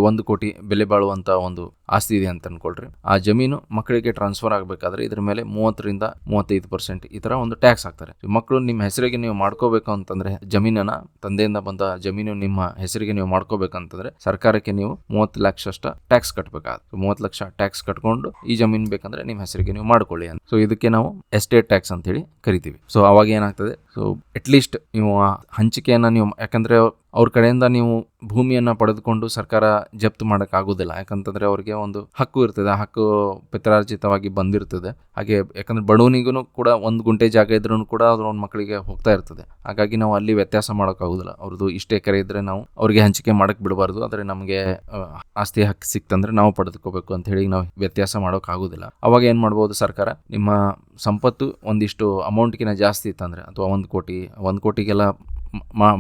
[SPEAKER 1] 1 ಕೋಟಿ ಬೆಲೆ ಬಾಳುವಂತ ಒಂದು ಆಸ್ತಿ ಇದೆ ಅಂತ ಅನ್ಕೊಳ್ರಿ. ಆ ಜಮೀನು ಮಕ್ಕಳಿಗೆ ಟ್ರಾನ್ಸ್ಫರ್ ಆಗಬೇಕಾದ್ರೆ ಇದ್ರ ಮೇಲೆ 30-35% ಈ ತರ ಒಂದು ಟ್ಯಾಕ್ಸ್ ಹಾಕ್ತಾರೆ. ಮಕ್ಕಳು ನಿಮ್ಮ ಹೆಸರಿಗೆ ನೀವು ಮಾಡ್ಕೋಬೇಕು ಅಂತಂದ್ರೆ, ಜಮೀನನ್ನ ತಂದೆಯಿಂದ ಬಂದ ಜಮೀನು ನಿಮ್ಮ ಹೆಸರಿಗೆ ನೀವು ಮಾಡ್ಕೋಬೇಕಂತಂದ್ರೆ ಸರ್ಕಾರಕ್ಕೆ ನೀವು 30 ಲಕ್ಷ ಟ್ಯಾಕ್ಸ್ ಕಟ್ಟಬೇಕಾಗುತ್ತೆ. 30 ಲಕ್ಷ ಟ್ಯಾಕ್ಸ್ ಕಟ್ಕೊಂಡು ಈ ಜಮೀನು ಬೇಕಂದ್ರೆ ನಿಮ್ಮ ಹೆಸರಿಗೆ ನೀವು ಮಾಡ್ಕೊಳ್ಳಿ ಅಂತ. ಸೊ ಇದಕ್ಕೆ ನಾವು ಎಸ್ಟೇಟ್ ಟ್ಯಾಕ್ಸ್ ಅಂತ ಹೇಳಿ ಕರಿತೀವಿ. ಸೊ ಅವಾಗ ಏನಾಗ್ತದೆ, ಸೊ ಅಟ್ಲೀಸ್ಟ್ ನೀವು ಆ ಹಂಚಿಕೆಯನ್ನ ನೀವು, ಯಾಕಂದ್ರೆ ಅವ್ರ ಕಡೆಯಿಂದ ನೀವು ಭೂಮಿಯನ್ನ ಪಡೆದುಕೊಂಡು ಸರ್ಕಾರ ಜಪ್ತು ಮಾಡಕ್ ಆಗುದಿಲ್ಲ. ಯಾಕಂತಂದ್ರೆ ಅವ್ರಿಗೆ ಒಂದು ಹಕ್ಕು ಇರ್ತದೆ, ಆ ಹಕ್ಕು ಪಿತ್ರಾರ್ಜಿತವಾಗಿ ಬಂದಿರ್ತದೆ. ಹಾಗೆ ಯಾಕಂದ್ರೆ ಬಡವನಿಗೂ ಕೂಡ 1 ಗುಂಟೆ ಜಾಗ ಇದ್ರೂ ಕೂಡ ಅದ್ರ ಅವ್ನ ಮಕ್ಕಳಿಗೆ ಹೋಗ್ತಾ ಇರ್ತದೆ. ಹಾಗಾಗಿ ನಾವು ಅಲ್ಲಿ ವ್ಯತ್ಯಾಸ ಮಾಡಕ್ ಆಗುದಿಲ್ಲ. ಅವ್ರದ್ದು ಇಷ್ಟೇ ಎಕರೆ ಇದ್ರೆ ನಾವು ಅವ್ರಿಗೆ ಹಂಚಿಕೆ ಮಾಡಕ್ ಬಿಡಬಾರ್ದು, ಆದ್ರೆ ನಮಗೆ ಆಸ್ತಿ ಹಕ್ಕು ಸಿಕ್ತಂದ್ರೆ ನಾವು ಪಡೆದುಕೋಬೇಕು ಅಂತ ಹೇಳಿ ನಾವು ವ್ಯತ್ಯಾಸ ಮಾಡೋಕ್ ಆಗುದಿಲ್ಲ. ಅವಾಗ ಏನ್ ಮಾಡ್ಬೋದು, ಸರ್ಕಾರ ನಿಮ್ಮ ಸಂಪತ್ತು ಒಂದಿಷ್ಟು ಅಮೌಂಟ್ಗಿನ ಜಾಸ್ತಿ ಇತ್ತಂದ್ರೆ, ಅಥವಾ 1 ಕೋಟಿಗೆಲ್ಲ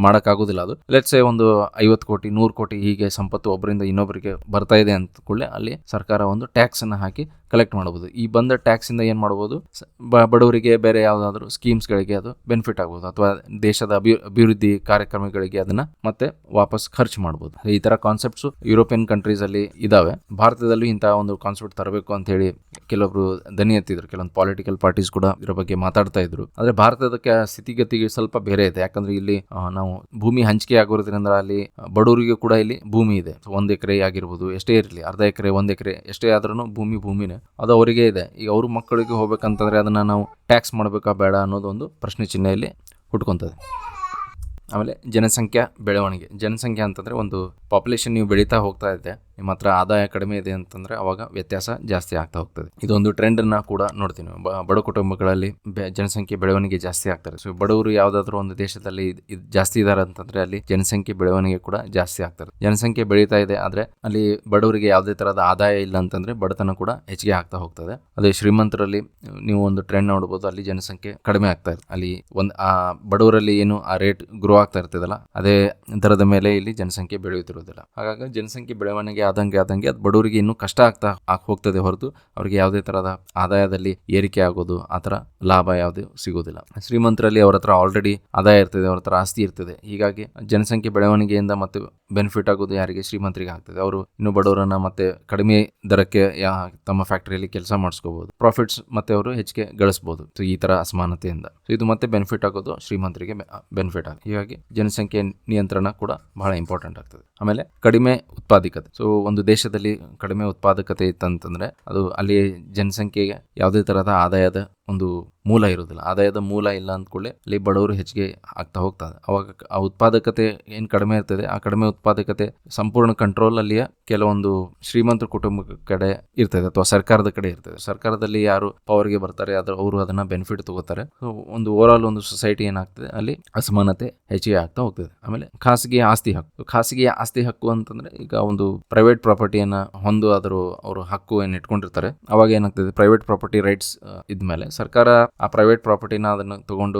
[SPEAKER 1] ಮಾಡೋಕ್ಕಾಗೋದಿಲ್ಲ. ಅದು ಲೆಟ್ಸ್ ಒಂದು 50 ಕೋಟಿ 100 ಕೋಟಿ ಹೀಗೆ ಸಂಪತ್ತು ಒಬ್ಬರಿಂದ ಇನ್ನೊಬ್ಬರಿಗೆ ಬರ್ತಾ ಇದೆ ಅಂತ ಕೂಡಲೇ ಅಲ್ಲಿ ಸರ್ಕಾರ ಒಂದು ಟ್ಯಾಕ್ಸ್ ಅನ್ನು ಹಾಕಿ ಕಲೆಕ್ಟ್ ಮಾಡಬಹುದು. ಈ ಬಂದ ಟ್ಯಾಕ್ಸ್ ಇಂದ ಏನ್ ಮಾಡಬಹುದು, ಬಡವರಿಗೆ ಬೇರೆ ಯಾವ್ದಾದ್ರು ಸ್ಕೀಮ್ಸ್ ಗಳಿಗೆ ಅದು ಬೆನಿಫಿಟ್ ಆಗಬಹುದು, ಅಥವಾ ದೇಶದ ಅಭಿವೃದ್ಧಿ ಕಾರ್ಯಕ್ರಮಗಳಿಗೆ ಅದನ್ನ ಮತ್ತೆ ವಾಪಸ್ ಖರ್ಚು ಮಾಡಬಹುದು. ಈ ತರ ಕಾನ್ಸೆಪ್ಟ್ಸ್ ಯುರೋಪಿಯನ್ ಕಂಟ್ರೀಸ್ ಅಲ್ಲಿ ಇದಾವೆ. ಭಾರತದಲ್ಲೂ ಇಂತಹ ಒಂದು ಕಾನ್ಸೆಪ್ಟ್ ತರಬೇಕು ಅಂತ ಹೇಳಿ ಕೆಲವೊಬ್ರು ದನಿ ಎತ್ತಿದ್ರು. ಕೆಲವೊಂದು ಪೊಲಿಟಿಕಲ್ ಪಾರ್ಟೀಸ್ ಕೂಡ ಇದರ ಬಗ್ಗೆ ಮಾತಾಡ್ತಾ ಇದ್ರು. ಆದ್ರೆ ಭಾರತದ ಸ್ಥಿತಿಗತಿಗೆ ಸ್ವಲ್ಪ ಬೇರೆ ಇದೆ. ಯಾಕಂದ್ರೆ ಇಲ್ಲಿ ನಾವು ಭೂಮಿ ಹಂಚಿಕೆ ಆಗೋದ್ರಿಂದ ಅಲ್ಲಿ ಬಡವರಿಗೂ ಕೂಡ ಇಲ್ಲಿ ಭೂಮಿ ಇದೆ. 1 ಎಕರೆ ಆಗಿರ್ಬೋದು, ಎಷ್ಟೇ ಇರಲಿ, ಅರ್ಧ ಎಕರೆ 1 ಎಕರೆ ಎಷ್ಟೇ ಆದ್ರೂ ಭೂಮಿನೇ ಅದು ಅವರಿಗೆ ಇದೆ. ಈಗ ಅವ್ರ ಮಕ್ಕಳಿಗೆ ಹೋಗ್ಬೇಕಂತಂದ್ರೆ ಅದನ್ನ ನಾವು ಟ್ಯಾಕ್ಸ್ ಮಾಡಬೇಕಾ ಬೇಡ ಅನ್ನೋದೊಂದು ಪ್ರಶ್ನೆ ಚಿಹ್ನೆಯಲ್ಲಿ ಹುಟ್ಕೊಂತದೆ. ಆಮೇಲೆ ಜನಸಂಖ್ಯಾ ಬೆಳವಣಿಗೆ. ಜನಸಂಖ್ಯೆ ಅಂತಂದ್ರೆ ಒಂದು ಪಾಪ್ಯುಲೇಷನ್ ನೀವು ಬೆಳೀತಾ ಹೋಗ್ತಾ ಇದೆ, ನಿಮ್ಮ ಹತ್ರ ಆದಾಯ ಕಡಿಮೆ ಇದೆ ಅಂತಂದ್ರೆ ಅವಾಗ ವ್ಯತ್ಯಾಸ ಜಾಸ್ತಿ ಆಗ್ತಾ ಹೋಗ್ತದೆ. ಇದೊಂದು ಟ್ರೆಂಡ್ ಅನ್ನ ಕೂಡ ನೋಡ್ತೀವಿ. ಬಡ ಕುಟುಂಬಗಳಲ್ಲಿ ಜನಸಂಖ್ಯೆ ಬೆಳವಣಿಗೆ ಜಾಸ್ತಿ ಆಗ್ತಾರೆ. ಸೊ ಬಡವರು ಯಾವ್ದಾದ್ರು ಒಂದು ದೇಶದಲ್ಲಿ ಜಾಸ್ತಿ ಇದಾರೆ ಅಂತಂದ್ರೆ ಅಲ್ಲಿ ಜನಸಂಖ್ಯೆ ಬೆಳವಣಿಗೆ ಕೂಡ ಜಾಸ್ತಿ ಆಗ್ತಾರೆ. ಜನಸಂಖ್ಯೆ ಬೆಳೀತಾ ಇದೆ, ಆದ್ರೆ ಅಲ್ಲಿ ಬಡವರಿಗೆ ಯಾವುದೇ ತರಹದ ಆದಾಯ ಇಲ್ಲ ಅಂತಂದ್ರೆ ಬಡತನ ಕೂಡ ಹೆಚ್ಚಿಗೆ ಆಗ್ತಾ ಹೋಗ್ತದೆ. ಅದೇ ಶ್ರೀಮಂತರಲ್ಲಿ ನೀವು ಒಂದು ಟ್ರೆಂಡ್ ನೋಡಬಹುದು, ಅಲ್ಲಿ ಜನಸಂಖ್ಯೆ ಕಡಿಮೆ ಆಗ್ತಾ ಇದೆ. ಅಲ್ಲಿ ಆ ಬಡವರಲ್ಲಿ ಏನು ಆ ರೇಟ್ ಗ್ರೋ ಆಗ್ತಾ ಇರ್ತದಲ್ಲ, ಅದೇ ದರದ ಮೇಲೆ ಇಲ್ಲಿ ಜನಸಂಖ್ಯೆ ಬೆಳೆಯುತ್ತಿರುವುದಿಲ್ಲ. ಹಾಗಾಗಿ ಜನಸಂಖ್ಯೆ ಬೆಳವಣಿಗೆ ಆದಂಗೆ ಅದು ಬಡವರಿಗೆ ಇನ್ನೂ ಕಷ್ಟ ಆಗ್ತಾ ಹೋಗ್ತದೆ ಹೊರತು ಅವರಿಗೆ ಯಾವುದೇ ತರಹದ ಆದಾಯದಲ್ಲಿ ಏರಿಕೆ ಆಗೋದು, ಆತರ ಲಾಭ ಯಾವುದು ಸಿಗೋದಿಲ್ಲ. ಶ್ರೀಮಂತರಲ್ಲಿ ಅವ್ರ ಹತ್ರ ಆಲ್ರೆಡಿ ಆದಾಯ ಇರ್ತದೆ, ಅವ್ರ ಹತ್ರ ಆಸ್ತಿ ಇರ್ತದೆ. ಹೀಗಾಗಿ ಜನಸಂಖ್ಯೆ ಬೆಳವಣಿಗೆಯಿಂದ ಮತ್ತೆ ಬೆನಿಫಿಟ್ ಆಗೋದು ಯಾರಿಗೆ? ಶ್ರೀಮಂತರಿಗೆ ಆಗ್ತದೆ. ಅವರು ಇನ್ನು ಬಡವರನ್ನ ಮತ್ತೆ ಕಡಿಮೆ ದರಕ್ಕೆ ತಮ್ಮ ಫ್ಯಾಕ್ಟರಿಯಲ್ಲಿ ಕೆಲಸ ಮಾಡಿಸ್ಕೋಬಹುದು, ಪ್ರಾಫಿಟ್ಸ್ ಮತ್ತೆ ಅವರು ಹೆಚ್ಚಿಗೆ ಗಳಿಸಬಹುದು. ಸೊ ಈ ತರ ಅಸಮಾನತೆಯಿಂದ ಇದು ಮತ್ತೆ ಬೆನಿಫಿಟ್ ಆಗೋದು ಶ್ರೀಮಂತರಿಗೆ ಬೆನಿಫಿಟ್ ಆಗುತ್ತೆ. ಹೀಗಾಗಿ ಜನಸಂಖ್ಯೆ ನಿಯಂತ್ರಣ ಕೂಡ ಬಹಳ ಇಂಪಾರ್ಟೆಂಟ್ ಆಗ್ತದೆ. ಆಮೇಲೆ ಕಡಿಮೆ ಉತ್ಪಾದಕತೆ. ಸೊ ಒಂದು ದೇಶದಲ್ಲಿ ಕಡಿಮೆ ಉತ್ಪಾದಕತೆ ಇತ್ತಂತಂದ್ರೆ ಅದು ಅಲ್ಲಿ ಜನಸಂಖ್ಯೆಗೆ ಯಾವುದೇ ತರಹದ ಆದಾಯದ ಒಂದು ಮೂಲ ಇರುವುದಿಲ್ಲ. ಆದಾಯದ ಮೂಲ ಇಲ್ಲ ಅಂದ್ಕೊಳ್ಳಿ ಅಲ್ಲಿ ಬಡವರು ಹೆಚ್ಚಿಗೆ ಆಗ್ತಾ ಹೋಗ್ತದೆ. ಅವಾಗ ಆ ಉತ್ಪಾದಕತೆ ಏನ್ ಕಡಿಮೆ ಇರ್ತದೆ, ಆ ಕಡಿಮೆ ಉತ್ಪಾದಕತೆ ಸಂಪೂರ್ಣ ಕಂಟ್ರೋಲ್ ಅಲ್ಲಿಯ ಕೆಲವೊಂದು ಶ್ರೀಮಂತ ಕುಟುಂಬ ಕಡೆ ಇರ್ತದೆ ಅಥವಾ ಸರ್ಕಾರದ ಕಡೆ ಇರ್ತದೆ. ಸರ್ಕಾರದಲ್ಲಿ ಯಾರು ಪವರ್ಗೆ ಬರ್ತಾರೆ ಅವರು ಅದನ್ನ ಬೆನಿಫಿಟ್ ತಗೋತಾರೆ. ಒಂದು ಓವರ್ ಆಲ್ ಒಂದು ಸೊಸೈಟಿ ಏನಾಗ್ತದೆ ಅಲ್ಲಿ ಅಸಮಾನತೆ ಹೆಚ್ಚಿಗೆ ಆಗ್ತಾ ಹೋಗ್ತದೆ. ಆಮೇಲೆ ಖಾಸಗಿ ಆಸ್ತಿ ಹಕ್ಕು. ಖಾಸಗಿ ಆಸ್ತಿ ಹಕ್ಕು ಅಂತಂದ್ರೆ ಈಗ ಒಂದು ಪ್ರೈವೇಟ್ ಪ್ರಾಪರ್ಟಿಯನ್ನ ಹೊಂದಾದ್ರು ಅವರು ಹಕ್ಕು ಏನ್ ಇಟ್ಕೊಂಡಿರ್ತಾರೆ, ಅವಾಗ ಏನಾಗ್ತದೆ, ಪ್ರೈವೇಟ್ ಪ್ರಾಪರ್ಟಿ ರೈಟ್ಸ್ ಇದ್ಮೇಲೆ ಸರ್ಕಾರ ಆ ಪ್ರೈವೇಟ್ ಪ್ರಾಪರ್ಟಿನ ಅದನ್ನ ತಗೊಂಡು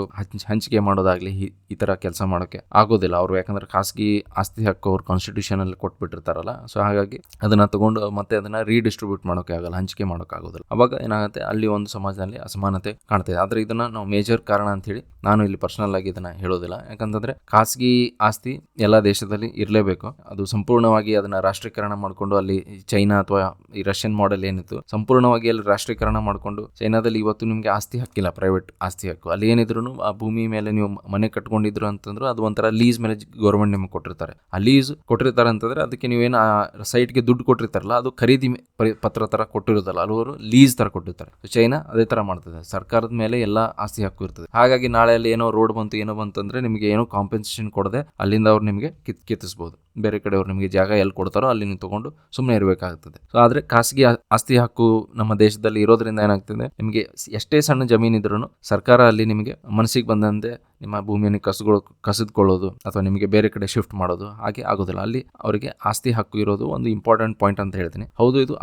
[SPEAKER 1] ಹಂಚಿಕೆ ಮಾಡೋದಾಗ್ಲಿ ಈ ತರ ಕೆಲಸ ಮಾಡೋಕೆ ಆಗೋದಿಲ್ಲ ಅವರು. ಯಾಕಂದ್ರೆ ಖಾಸಗಿ ಆಸ್ತಿ ಹಕ್ಕು ಅವ್ರು ಕಾನ್ಸ್ಟಿಟ್ಯೂಷನ್ ಅಲ್ಲಿ ಕೊಟ್ಬಿಟ್ಟಿರ್ತಾರಲ್ಲ. ಸೊ ಹಾಗಾಗಿ ಅದನ್ನ ತಗೊಂಡು ಮತ್ತೆ ಅದನ್ನ ರೀಡಿಸ್ಟ್ರಿಬ್ಯೂಟ್ ಮಾಡೋಕೆ ಆಗಲ್ಲ, ಹಂಚಿಕೆ ಮಾಡೋಕೆ ಆಗೋದಿಲ್ಲ. ಅವಾಗ ಏನಾಗುತ್ತೆ, ಅಲ್ಲಿ ಒಂದು ಸಮಾಜದಲ್ಲಿ ಅಸಮಾನತೆ ಕಾಣ್ತದೆ. ಆದ್ರೆ ಇದನ್ನ ನಾವು ಮೇಜರ್ ಕಾರಣ ಅಂತ ಹೇಳಿ ನಾನು ಇಲ್ಲಿ ಪರ್ಸನಲ್ ಆಗಿ ಇದನ್ನ ಹೇಳೋದಿಲ್ಲ. ಯಾಕಂತಂದ್ರೆ ಖಾಸಗಿ ಆಸ್ತಿ ಎಲ್ಲಾ ದೇಶದಲ್ಲಿ ಇರಲೇಬೇಕು. ಅದು ಸಂಪೂರ್ಣವಾಗಿ ಅದನ್ನ ರಾಷ್ಟ್ರೀಕರಣ ಮಾಡಿಕೊಂಡು ಅಲ್ಲಿ ಚೈನಾ ಅಥವಾ ಈ ರಷ್ಯನ್ ಮಾಡೆಲ್ ಏನಿತ್ತು ಸಂಪೂರ್ಣವಾಗಿ ಅಲ್ಲಿ ರಾಷ್ಟ್ರೀಕರಣ ಮಾಡಿಕೊಂಡು, ಚೈನಾದಲ್ಲಿ ಇವತ್ತು ನಿಮ್ಗೆ ಆಸ್ತಿ ಹಕ್ಕಿಲ್ಲ, ಪ್ರೈವೇಟ್ ಆಸ್ತಿ ಹಕ್ಕು. ಅಲ್ಲಿ ಏನಿದ್ರು ಆ ಭೂಮಿ ಮೇಲೆ ನೀವು ಮನೆ ಕಟ್ಕೊಂಡಿದ್ರು ಅಂತಂದ್ರೆ ಅದು ಒಂಥರ ಲೀಸ್ ಮೇಲೆ ಗೌರ್ಮೆಂಟ್ ನಿಮಗೆ ಕೊಟ್ಟಿರ್ತಾರೆ. ಆ ಲೀಸ್ ಕೊಟ್ಟಿರ್ತಾರೆ ಅಂತಂದ್ರೆ ಅದಕ್ಕೆ ನೀವೇನು ಆ ಸೈಟ್ಗೆ ದುಡ್ಡು ಕೊಟ್ಟಿರ್ತಾರಲ್ಲ ಅದು ಖರೀದಿ ಪತ್ರ ತರ ಕೊಟ್ಟಿರೋದಲ್ಲ, ಅವರು ಲೀಸ್ ತರ ಕೊಟ್ಟಿರ್ತಾರೆ. ಚೈನಾ ಅದೇ ತರ ಮಾಡ್ತದೆ, ಸರ್ಕಾರದ ಮೇಲೆ ಎಲ್ಲಾ ಆಸ್ತಿ ಹಕ್ಕು ಇರ್ತದೆ. ಹಾಗಾಗಿ ನಾಳೆ ಅಲ್ಲಿ ಏನೋ ರೋಡ್ ಏನೋ ಬಂತಂದ್ರೆ ನಿಮಗೆ ಏನೋ ಕಾಂಪೆನ್ಸೇಷನ್ ಕೊಡದೆ ಅಲ್ಲಿಂದ ಅವ್ರು ನಿಮಗೆ ಕಿತ್ತಿಸಬಹುದು. ಬೇರೆ ಕಡೆ ಅವ್ರು ನಿಮಗೆ ಜಾಗ ಎಲ್ಲಿ ಕೊಡ್ತಾರೋ ಅಲ್ಲಿ ನೀವು ತಗೊಂಡು ಸುಮ್ಮನೆ ಇರಬೇಕಾಗ್ತದೆ. ಸೊ ಆದ್ರೆ ಖಾಸಗಿ ಆಸ್ತಿ ಹಕ್ಕು ನಮ್ಮ ದೇಶದಲ್ಲಿ ಇರೋದ್ರಿಂದ ಏನಾಗ್ತದೆ, ನಿಮಗೆ ಎಷ್ಟೇ ಸಣ್ಣ ಜಮೀನು ಇದ್ರೂ ಸರ್ಕಾರ ಅಲ್ಲಿ ನಿಮಗೆ ಮನಸ್ಸಿಗೆ ಬಂದಂತೆ ನಿಮ್ಮ ಭೂಮಿಯನ್ನು ಕಸಿದುಕೊಳ್ಳೋದು ಅಥವಾ ನಿಮಗೆ ಬೇರೆ ಕಡೆ ಶಿಫ್ಟ್ ಮಾಡೋದು ಹಾಗೆ ಆಗೋದಿಲ್ಲ. ಅಲ್ಲಿ ಅವರಿಗೆ ಆಸ್ತಿ ಹಕ್ಕು ಇರೋದು ಒಂದು ಇಂಪಾರ್ಟೆಂಟ್ ಪಾಯಿಂಟ್ ಅಂತ ಹೇಳ್ತೀನಿ. ಹೌದು, ಇದು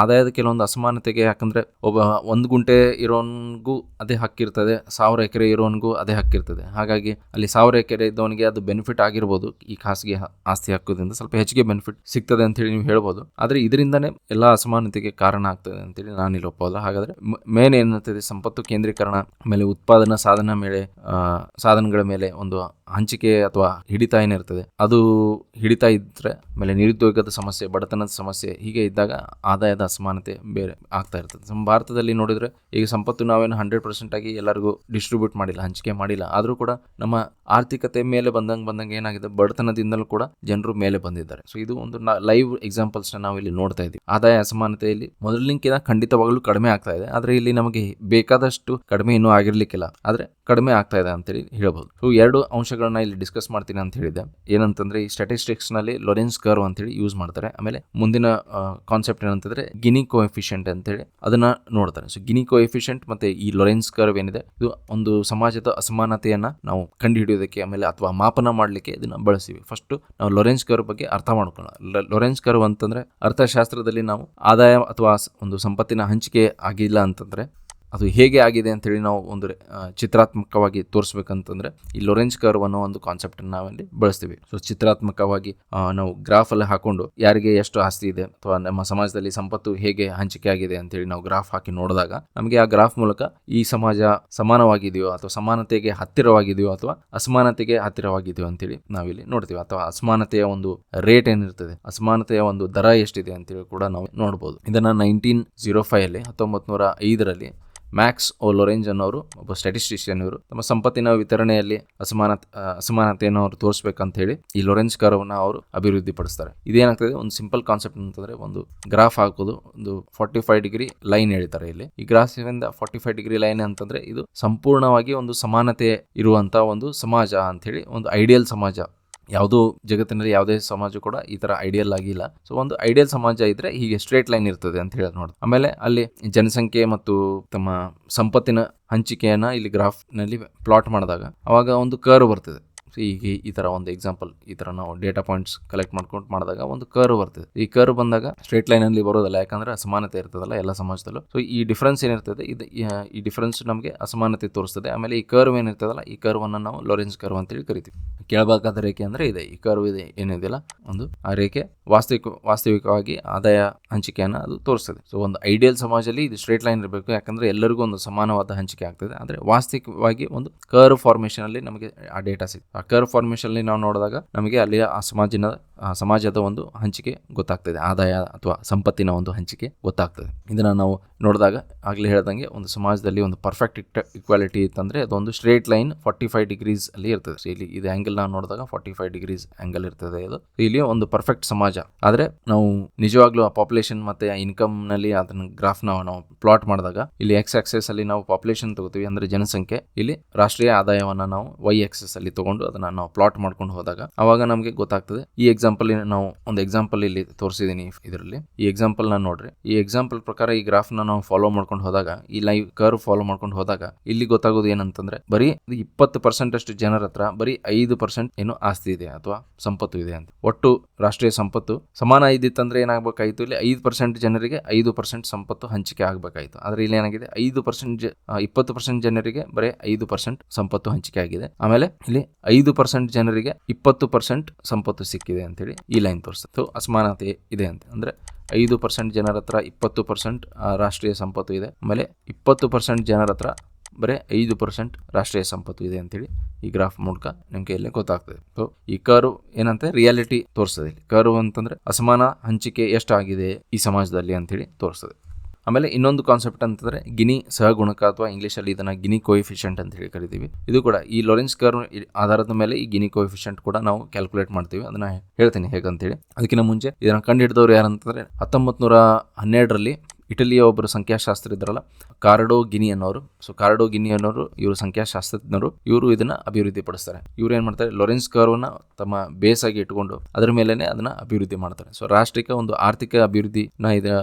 [SPEAKER 1] ಆದಾಯದ ಕೆಲವೊಂದು ಅಸಮಾನತೆಗೆ, ಯಾಕಂದ್ರೆ ಒಬ್ಬ 1 ಗುಂಟೆ ಇರೋನ್ಗೂ ಅದೇ ಹಕ್ಕಿರ್ತದೆ, 1000 ಎಕರೆ ಇರೋನ್ಗೂ ಅದೇ ಹಕ್ಕಿರ್ತದೆ. ಹಾಗಾಗಿ ಅಲ್ಲಿ 1000 ಎಕರೆ ಇದ್ದವನಿಗೆ ಅದು ಬೆನಿಫಿಟ್ ಆಗಿರ್ಬೋದು, ಈ ಖಾಸಗಿ ಆಸ್ತಿ ಹಕ್ಕದಿಂದ ಸ್ವಲ್ಪ ಹೆಚ್ಚಿಗೆ ಬೆನಿಫಿಟ್ ಸಿಗ್ತದೆ ಅಂತೇಳಿ ನೀವು ಹೇಳ್ಬೋದು. ಆದ್ರೆ ಇದರಿಂದನೇ ಎಲ್ಲಾ ಅಸಮಾನತೆಗೆ ಕಾರಣ ಆಗ್ತದೆ ಅಂತೇಳಿ ನಾನು ಇಲ್ಲಿ ಒಪ್ಪೋಲ್ಲ. ಹಾಗಾದ್ರೆ ಮೇನ್ ಏನಿರ್ತದೆ, ಸಂಪತ್ತು ಕೇಂದ್ರೀಕರಣ, ಆಮೇಲೆ ಉತ್ಪಾದನಾ ಸಾಧನಗಳ ಮೇಲೆ ಒಂದು ಹಂಚಿಕೆ ಅಥವಾ ಹಿಡಿತ ಏನಿರ್ತದೆ ಅದು ಹಿಡಿತಾ ಇದ್ರೆ, ಆಮೇಲೆ ನಿರುದ್ಯೋಗದ ಸಮಸ್ಯೆ, ಬಡತನದ ಸಮಸ್ಯೆ ಹೀಗೆ ಇದ್ದಾಗ ಆದಾಯದ ಅಸಮಾನತೆ ಬೇರೆ ಆಗ್ತಾ ಇರ್ತದೆ. ನಮ್ಮ ಭಾರತದಲ್ಲಿ ನೋಡಿದ್ರೆ ಈಗ ಸಂಪತ್ತು ನಾವೇನು 100% ಆಗಿ ಎಲ್ಲರಿಗೂ ಡಿಸ್ಟ್ರಿಬ್ಯೂಟ್ ಮಾಡಿಲ್ಲ, ಹಂಚಿಕೆ ಮಾಡಿಲ್ಲ. ಆದ್ರೂ ಕೂಡ ನಮ್ಮ ಆರ್ಥಿಕತೆ ಮೇಲೆ ಬಂದಂಗೆ ಏನಾಗಿದೆ, ಬಡತನದಿಂದಲೂ ಕೂಡ ಜನರು ಮೇಲೆ ಬಂದಿದ್ದಾರೆ. ಸೊ ಇದು ಒಂದು ಲೈವ್ ಎಕ್ಸಾಂಪಲ್ಸ್ ನಾವು ಇಲ್ಲಿ ನೋಡ್ತಾ ಇದ್ದೀವಿ. ಆದಾಯ ಅಸಮಾನತೆಯಲ್ಲಿ ಮೊದಲಿನಕ್ಕಿಂತ ಖಂಡಿತವಾಗ್ಲೂ ಕಡಿಮೆ ಆಗ್ತಾ ಇದೆ, ಆದ್ರೆ ಇಲ್ಲಿ ನಮಗೆ ಬೇಕಾದಷ್ಟು ಕಡಿಮೆ ಇನ್ನೂ ಆಗಿರ್ಲಿಕ್ಕಿಲ್ಲ, ಆದ್ರೆ ಕಡಿಮೆ ಆಗ್ತಾ ಇದೆ ಅಂತೇಳಿ ಹೇಳ್ಬೋದು. ಸೊ 2 ಅಂಶಗಳನ್ನ ಇಲ್ಲಿ ಡಿಸ್ಕಸ್ ಮಾಡ್ತೀನಿ ಅಂತ ಹೇಳಿದೆ. ಏನಂತಂದ್ರೆ ಈ ಸ್ಟ್ಯಾಟಿಸ್ಟಿಕ್ಸ್ ನಲ್ಲಿ ಲೊರೆನ್ಸ್ ಕರ್ವ್ ಅಂತೇಳಿ ಯೂಸ್ ಮಾಡ್ತಾರೆ. ಆಮೇಲೆ ಮುಂದಿನ ಕಾನ್ಸೆಪ್ಟ್ ಏನಂತಂದ್ರೆ ಗಿನಿ ಕೋಎಫಿಷಿಯಂಟ್ ಅಂತೇಳಿ ಅದನ್ನ ನೋಡ್ತಾರೆ. ಸೊ ಗಿನಿ ಕೋಎಫಿಷಿಯಂಟ್ ಮತ್ತೆ ಈ ಲೊರೆನ್ಸ್ ಕರ್ವ್ ಏನಿದೆ, ಇದು ಒಂದು ಸಮಾಜದ ಅಸಮಾನತೆಯನ್ನ ನಾವು ಕಂಡುಹಿಡಿಯೋದಕ್ಕೆ ಆಮೇಲೆ ಅಥವಾ ಮಾಪನ ಮಾಡಲಿಕ್ಕೆ ಇದನ್ನ ಬಳಸ್ತೀವಿ. ಫಸ್ಟ್ ನಾವು ಲೊರೆನ್ಸ್ ಕರ್ವ್ ಬಗ್ಗೆ ಅರ್ಥ ಮಾಡ್ಕೊಳ್ಳೋಣ. ಲೊರೆನ್ಸ್ ಕರ್ವ್ ಅಂತಂದ್ರೆ ಅರ್ಥಶಾಸ್ತ್ರದಲ್ಲಿ ನಾವು ಆದಾಯ ಅಥವಾ ಒಂದು ಸಂಪತ್ತಿನ ಹಂಚಿಕೆ ಆಗಿಲ್ಲ ಅಂತಂದ್ರೆ ಅದು ಹೇಗೆ ಆಗಿದೆ ಅಂತೇಳಿ ನಾವು ಒಂದು ಚಿತ್ರಾತ್ಮಕವಾಗಿ ತೋರಿಸ್ಬೇಕಂತಂದ್ರೆ ಈ ಲೊರೆನ್ಸ್ ಕರ್ವ್ ಅನ್ನೋ ಒಂದು ಕಾನ್ಸೆಪ್ಟ್ ನಾವಲ್ಲಿ ಬಳಸ್ತೀವಿ. ಸೊ ಚಿತ್ರಾತ್ಮಕವಾಗಿ ನಾವು ಗ್ರಾಫ್ ಅಲ್ಲಿ ಹಾಕೊಂಡು ಯಾರಿಗೆ ಎಷ್ಟು ಆಸ್ತಿ ಇದೆ ಅಥವಾ ನಮ್ಮ ಸಮಾಜದಲ್ಲಿ ಸಂಪತ್ತು ಹೇಗೆ ಹಂಚಿಕೆ ಆಗಿದೆ ಅಂತೇಳಿ ನಾವು ಗ್ರಾಫ್ ಹಾಕಿ ನೋಡಿದಾಗ ನಮಗೆ ಆ ಗ್ರಾಫ್ ಮೂಲಕ ಈ ಸಮಾಜ ಸಮಾನವಾಗಿದೆಯೋ ಅಥವಾ ಸಮಾನತೆಗೆ ಹತ್ತಿರವಾಗಿದೆಯೋ ಅಥವಾ ಅಸಮಾನತೆಗೆ ಹತ್ತಿರವಾಗಿದೆಯೋ ಅಂತೇಳಿ ನಾವಿಲ್ಲಿ ನೋಡ್ತೀವಿ. ಅಥವಾ ಅಸಮಾನತೆಯ ಒಂದು ರೇಟ್ ಏನಿರ್ತದೆ, ಅಸಮಾನತೆಯ ಒಂದು ದರ ಎಷ್ಟಿದೆ ಅಂತೇಳಿ ಕೂಡ ನಾವು ನೋಡ್ಬೋದು. ಇದನ್ನ 1905 1905 ಮ್ಯಾಕ್ಸ್ ಓ ಲೊರೆಂಜ್ ಅನ್ನೋರು ಒಬ್ಬ ಸ್ಟ್ಯಾಟಿಸ್ಟಿಷಿಯನ್, ಇವರು ತಮ್ಮ ಸಂಪತ್ತಿನ ವಿತರಣೆಯಲ್ಲಿ ಅಸಮಾನತೆಯನ್ನು ಅವರು ತೋರಿಸ್ಬೇಕಂತ ಹೇಳಿ ಈ ಲೊರೆನ್ಸ್ ಕರ್ವ್ನ ಅವರು ಅಭಿವೃದ್ಧಿ ಪಡಿಸ್ತಾರೆ. ಇದೇನಾಗ್ತದೆ, ಒಂದು ಸಿಂಪಲ್ ಕಾನ್ಸೆಪ್ಟ್ ಅಂತಂದ್ರೆ ಒಂದು ಗ್ರಾಫ್ ಹಾಕೋದು, ಒಂದು 45 ಡಿಗ್ರಿ ಲೈನ್ ಹೇಳ್ತಾರೆ ಇಲ್ಲಿ. ಈ ಗ್ರಾಫ್ ಇಂದ 45 ಡಿಗ್ರಿ ಲೈನ್ ಅಂತಂದ್ರೆ ಇದು ಸಂಪೂರ್ಣವಾಗಿ ಒಂದು ಸಮಾನತೆ ಇರುವಂತ ಒಂದು ಸಮಾಜ ಅಂತ ಹೇಳಿ, ಒಂದು ಐಡಿಯಲ್ ಸಮಾಜ. ಯಾವುದೋ ಜಗತ್ತಿನಲ್ಲಿ ಯಾವುದೇ ಸಮಾಜ ಕೂಡ ಈ ತರ ಐಡಿಯಲ್ ಆಗಿಲ್ಲ. ಸೊ ಒಂದು ಐಡಿಯಲ್ ಸಮಾಜ ಇದ್ರೆ ಹೀಗೆ ಸ್ಟ್ರೇಟ್ ಲೈನ್ ಇರ್ತದೆ ಅಂತ ಹೇಳಿ ನೋಡಿ. ಆಮೇಲೆ ಅಲ್ಲಿ ಜನಸಂಖ್ಯೆ ಮತ್ತು ತಮ್ಮ ಸಂಪತ್ತಿನ ಹಂಚಿಕೆಯನ್ನ ಇಲ್ಲಿ ಗ್ರಾಫ್ ನಲ್ಲಿ ಪ್ಲಾಟ್ ಮಾಡಿದಾಗ ಅವಾಗ ಒಂದು ಕರ್ವ್ ಬರ್ತದೆ. ಈಗ ಈ ತರ ಒಂದು ಎಕ್ಸಾಂಪಲ್, ಈ ತರ ನಾವು ಡೇಟಾ ಪಾಯಿಂಟ್ಸ್ ಕಲೆಕ್ಟ್ ಮಾಡ್ಕೊಂಡು ಮಾಡಿದಾಗ ಒಂದು ಕರ್ವ್ ಬರ್ತದೆ. ಈ ಕರ್ವ್ ಬಂದಾಗ ಸ್ಟ್ರೇಟ್ ಲೈನ್ ಅಲ್ಲಿ ಬರೋದಲ್ಲ, ಯಾಕಂದ್ರೆ ಅಸಮಾನತೆ ಇರ್ತದಲ್ಲ ಎಲ್ಲ ಸಮಾಜದಲ್ಲೂ. ಸೊ ಈ ಡಿಫರೆನ್ಸ್ ಏನಿರ್ತದೆ, ಈ ಡಿಫರೆನ್ಸ್ ನಮಗೆ ಅಸಮಾನತೆ ತೋರಿಸ್ತದೆ. ಆಮೇಲೆ ಈ ಕರ್ವ್ ಏನಿರ್ತದಲ್ಲ, ಈ ಕರ್ವ್ ಅನ್ನ ನಾವು ಲೊರೆನ್ಸ್ ಕರ್ವ್ ಅಂತೇಳಿ ಕರಿತೀವಿ. ಕೆಳಭಾಗದ ರೇಖೆ ಅಂದ್ರೆ ಇದೆ, ಈ ಕರ್ವ್ ಇದೆ ಏನಿದೆಯಲ್ಲ ಒಂದು ಆ ರೇಖೆ ವಾಸ್ತವಿಕವಾಗಿ ಆದಾಯ ಹಂಚಿಕೆಯನ್ನ ಅದು ತೋರಿಸ್ತದೆ. ಸೊ ಒಂದು ಐಡಿಯಲ್ ಸಮಾಜದಲ್ಲಿ ಇದು ಸ್ಟ್ರೇಟ್ ಲೈನ್ ಇರಬೇಕು, ಯಾಕಂದ್ರೆ ಎಲ್ಲರಿಗೂ ಒಂದು ಸಮಾನವಾದ ಹಂಚಿಕೆ ಆಗ್ತದೆ. ಆದ್ರೆ ವಾಸ್ತವಿಕವಾಗಿ ಒಂದು ಕರ್ವ್ ಫಾರ್ಮೇಶನ್ ಅಲ್ಲಿ ನಮಗೆ ಆ ಡೇಟಾ ಸಿಗ್ತದೆ. ಆ ಕರ್ವ್ ಫಾರ್ಮೇಶನ್ ಅಲ್ಲಿ ನಾವು ನೋಡಿದಾಗ ನಮಗೆ ಅಲ್ಲಿ ಆ ಸಮಾಜದ ಒಂದು ಹಂಚಿಕೆ ಗೊತ್ತಾಗ್ತದೆ, ಆದಾಯ ಅಥವಾ ಸಂಪತ್ತಿನ ಒಂದು ಹಂಚಿಕೆ ಗೊತ್ತಾಗ್ತದೆ. ಇದನ್ನ ನಾವು ನೋಡಿದಾಗ ಆಗ್ಲೇ ಹೇಳ್ದಂಗೆ ಒಂದು ಸಮಾಜದಲ್ಲಿ ಒಂದು ಪರ್ಫೆಕ್ಟ್ ಇಕ್ವಾಲಿಟಿ ಇತ್ತಂದ್ರೆ ಅದೊಂದು ಸ್ಟ್ರೇಟ್ ಲೈನ್ 45 ಡಿಗ್ರೀಸ್ ಅಲ್ಲಿ ಇರ್ತದೆ. ಸೊ ಇಲ್ಲಿ ಇದು ಆಂಗಲ್ ನಾವು ನೋಡಿದಾಗ 45 ಡಿಗ್ರೀಸ್ ಆಂಗಲ್ ಇರ್ತದೆ. ಇದು ಇಲ್ಲಿ ಒಂದು ಪರ್ಫೆಕ್ಟ್ ಸಮಾಜ. ಆದ್ರೆ ನಾವು ನಿಜವಾಗ್ಲೂ ಆ ಪಾಪ್ಯುಲೇಷನ್ ಮತ್ತೆ ಇನ್ಕಮ್ ನಲ್ಲಿ ಅದನ್ನ ಗ್ರಾಫ್ ನಾವು ಪ್ಲಾಟ್ ಮಾಡಿದಾಗ ಇಲ್ಲಿ ಎಕ್ಸ್ ಆಕ್ಸೆಸ್ ಅಲ್ಲಿ ನಾವು ಪಾಪ್ಯುಲೇಷನ್ ತಗೋತೀವಿ, ಅಂದ್ರೆ ಜನಸಂಖ್ಯೆ. ಇಲ್ಲಿ ರಾಷ್ಟ್ರೀಯ ಆದಾಯವನ್ನ ನಾವು ವೈ ಆಕ್ಸೆಸ್ ಅಲ್ಲಿ ತಗೊಂಡು ಅದನ್ನ ನಾವು ಪ್ಲಾಟ್ ಮಾಡ್ಕೊಂಡು ಹೋದಾಗ ಅವಾಗ ನಮಗೆ ಗೊತ್ತಾಗ್ತದೆ. ಈ ಎಕ್ಸಾಂಪಲ್ ನಾವು ಒಂದು ಎಕ್ಸಾಂಪಲ್ ಇಲ್ಲಿ ತೋರಿಸಿದೀನಿ ಇದರಲ್ಲಿ. ಈ ಎಕ್ಸಾಂಪಲ್ ನ ನೋಡ್ರಿ. ಈ ಎಕ್ಸಾಂಪಲ್ ಪ್ರಕಾರ ಈ ಗ್ರಾಫ್ ನಾವು ಫಾಲೋ ಮಾಡ್ಕೊಂಡು ಹೋದಾಗ, ಈ ಲೈವ್ ಕರ್ವ್ ಫಾಲೋ ಮಾಡ್ಕೊಂಡು ಹೋದಾಗ ಇಲ್ಲಿ ಗೊತ್ತಾಗೋದು ಏನಂತಂದ್ರೆ ಬರೀ 20% ಅಷ್ಟು ಜನರ ಹತ್ರ ಬರೀ 5% ಏನು ಆಸ್ತಿ ಇದೆ ಅಥವಾ ಸಂಪತ್ತು ಇದೆ ಅಂತ. ಒಟ್ಟು ರಾಷ್ಟ್ರೀಯ ಸಂಪತ್ತು ಸಮಾನ ಇದ್ದಿತ್ತಂದ್ರೆ ಏನಾಗಬೇಕಾಯ್ತು, ಇಲ್ಲಿ 5% ಜನರಿಗೆ 5% ಸಂಪತ್ತು ಹಂಚಿಕೆ ಆಗ್ಬೇಕಾಯ್ತು. ಆದ್ರೆ ಇಲ್ಲಿ ಏನಾಗಿದೆ, 20% ಜನರಿಗೆ ಬರೀ 5% ಸಂಪತ್ತು ಹಂಚಿಕೆ ಆಗಿದೆ. ಆಮೇಲೆ ಇಲ್ಲಿ 5% ಜನರಿಗೆ 20% ಸಂಪತ್ತು ಸಿಕ್ಕಿದೆ ಅಂತೇಳಿ ಈ ಲೈನ್ ತೋರಿಸುತ್ತೆ. ಅಸಮಾನತೆ ಇದೆ ಅಂತ ಅಂದ್ರೆ 5% ಜನರ ಹತ್ರ 20% ರಾಷ್ಟ್ರೀಯ ಸಂಪತ್ತು ಇದೆ, ಆಮೇಲೆ 20% ಜನರ ಹತ್ರ ಬರೀ 5% ರಾಷ್ಟ್ರೀಯ ಸಂಪತ್ತು ಇದೆ ಅಂತೇಳಿ ಈ ಗ್ರಾಫ್ ಮೂಲಕ ನಿಮ್ಗೆ ಇಲ್ಲಿ ಗೊತ್ತಾಗ್ತದೆ. ಸೊ ಈ ಕರ್ವ್ ಏನಂತ ರಿಯಾಲಿಟಿ ತೋರಿಸ್ತದೆ. ಇಲ್ಲಿ ಕರ್ವ್ ಅಂತಂದ್ರೆ ಅಸಮಾನ ಹಂಚಿಕೆ ಎಷ್ಟಾಗಿದೆ ಈ ಸಮಾಜದಲ್ಲಿ ಅಂತೇಳಿ ತೋರಿಸ್ತದೆ. ಆಮೇಲೆ ಇನ್ನೊಂದು ಕಾನ್ಸೆಪ್ಟ್ ಅಂತಂದ್ರೆ ಗಿನಿ ಸಹಗುಣಕ ಅಥವಾ ಇಂಗ್ಲಿಷಲ್ಲಿ ಇದನ್ನ ಗಿನಿ ಕೋಎಫಿಷಿಯಂಟ್ ಅಂತ ಹೇಳಿ ಕರಿತೀವಿ. ಇದು ಕೂಡ ಈ ಲೊರೆನ್ಸ್ ಕರ್ವ್ ಆಧಾರದ ಮೇಲೆ ಈ ಗಿನಿ ಕೋಎಫಿಷಿಯಂಟ್ ಕೂಡ ನಾವು ಕ್ಯಾಲ್ಕುಲೇಟ್ ಮಾಡ್ತೀವಿ. ಅದನ್ನ ಹೇಳ್ತೀನಿ ಹೇಗಂತೇಳಿ. ಅದಕ್ಕಿಂತ ಮುಂಚೆ ಇದನ್ನ ಕಂಡುಹಿಡಿದವರು ಯಾರಂತಂದ್ರೆ 1912 ಇಟಲಿಯ ಒಬ್ಬರು ಸಂಖ್ಯಾಶಾಸ್ತ್ರ ಇದ್ರಲ್ಲ, ಕಾರ್ಡೋ ಗಿನಿ ಅನ್ನೋರು. ಸೊ ಕಾರ್ಡೋ ಗಿನಿ ಅನ್ನೋರು ಇವರು ಸಂಖ್ಯಾಶಾಸ್ತ್ರಜ್ಞರು. ಇವರು ಇದನ್ನ ಅಭಿವೃದ್ಧಿ ಪಡಿಸ್ತಾರೆ. ಇವ್ರು ಏನ್ ಮಾಡ್ತಾರೆ, ಲೊರೆನ್ಸ್ ಕರ್ವ್ನ ತಮ್ಮ ಬೇಸ್ ಆಗಿ ಇಟ್ಕೊಂಡು ಅದರ ಮೇಲೆನೆ ಅದನ್ನ ಅಭಿವೃದ್ಧಿ ಮಾಡ್ತಾರೆ. ಸೊ ರಾಷ್ಟ್ರೀಯ ಒಂದು ಆರ್ಥಿಕ ಅಭಿವೃದ್ಧಿನ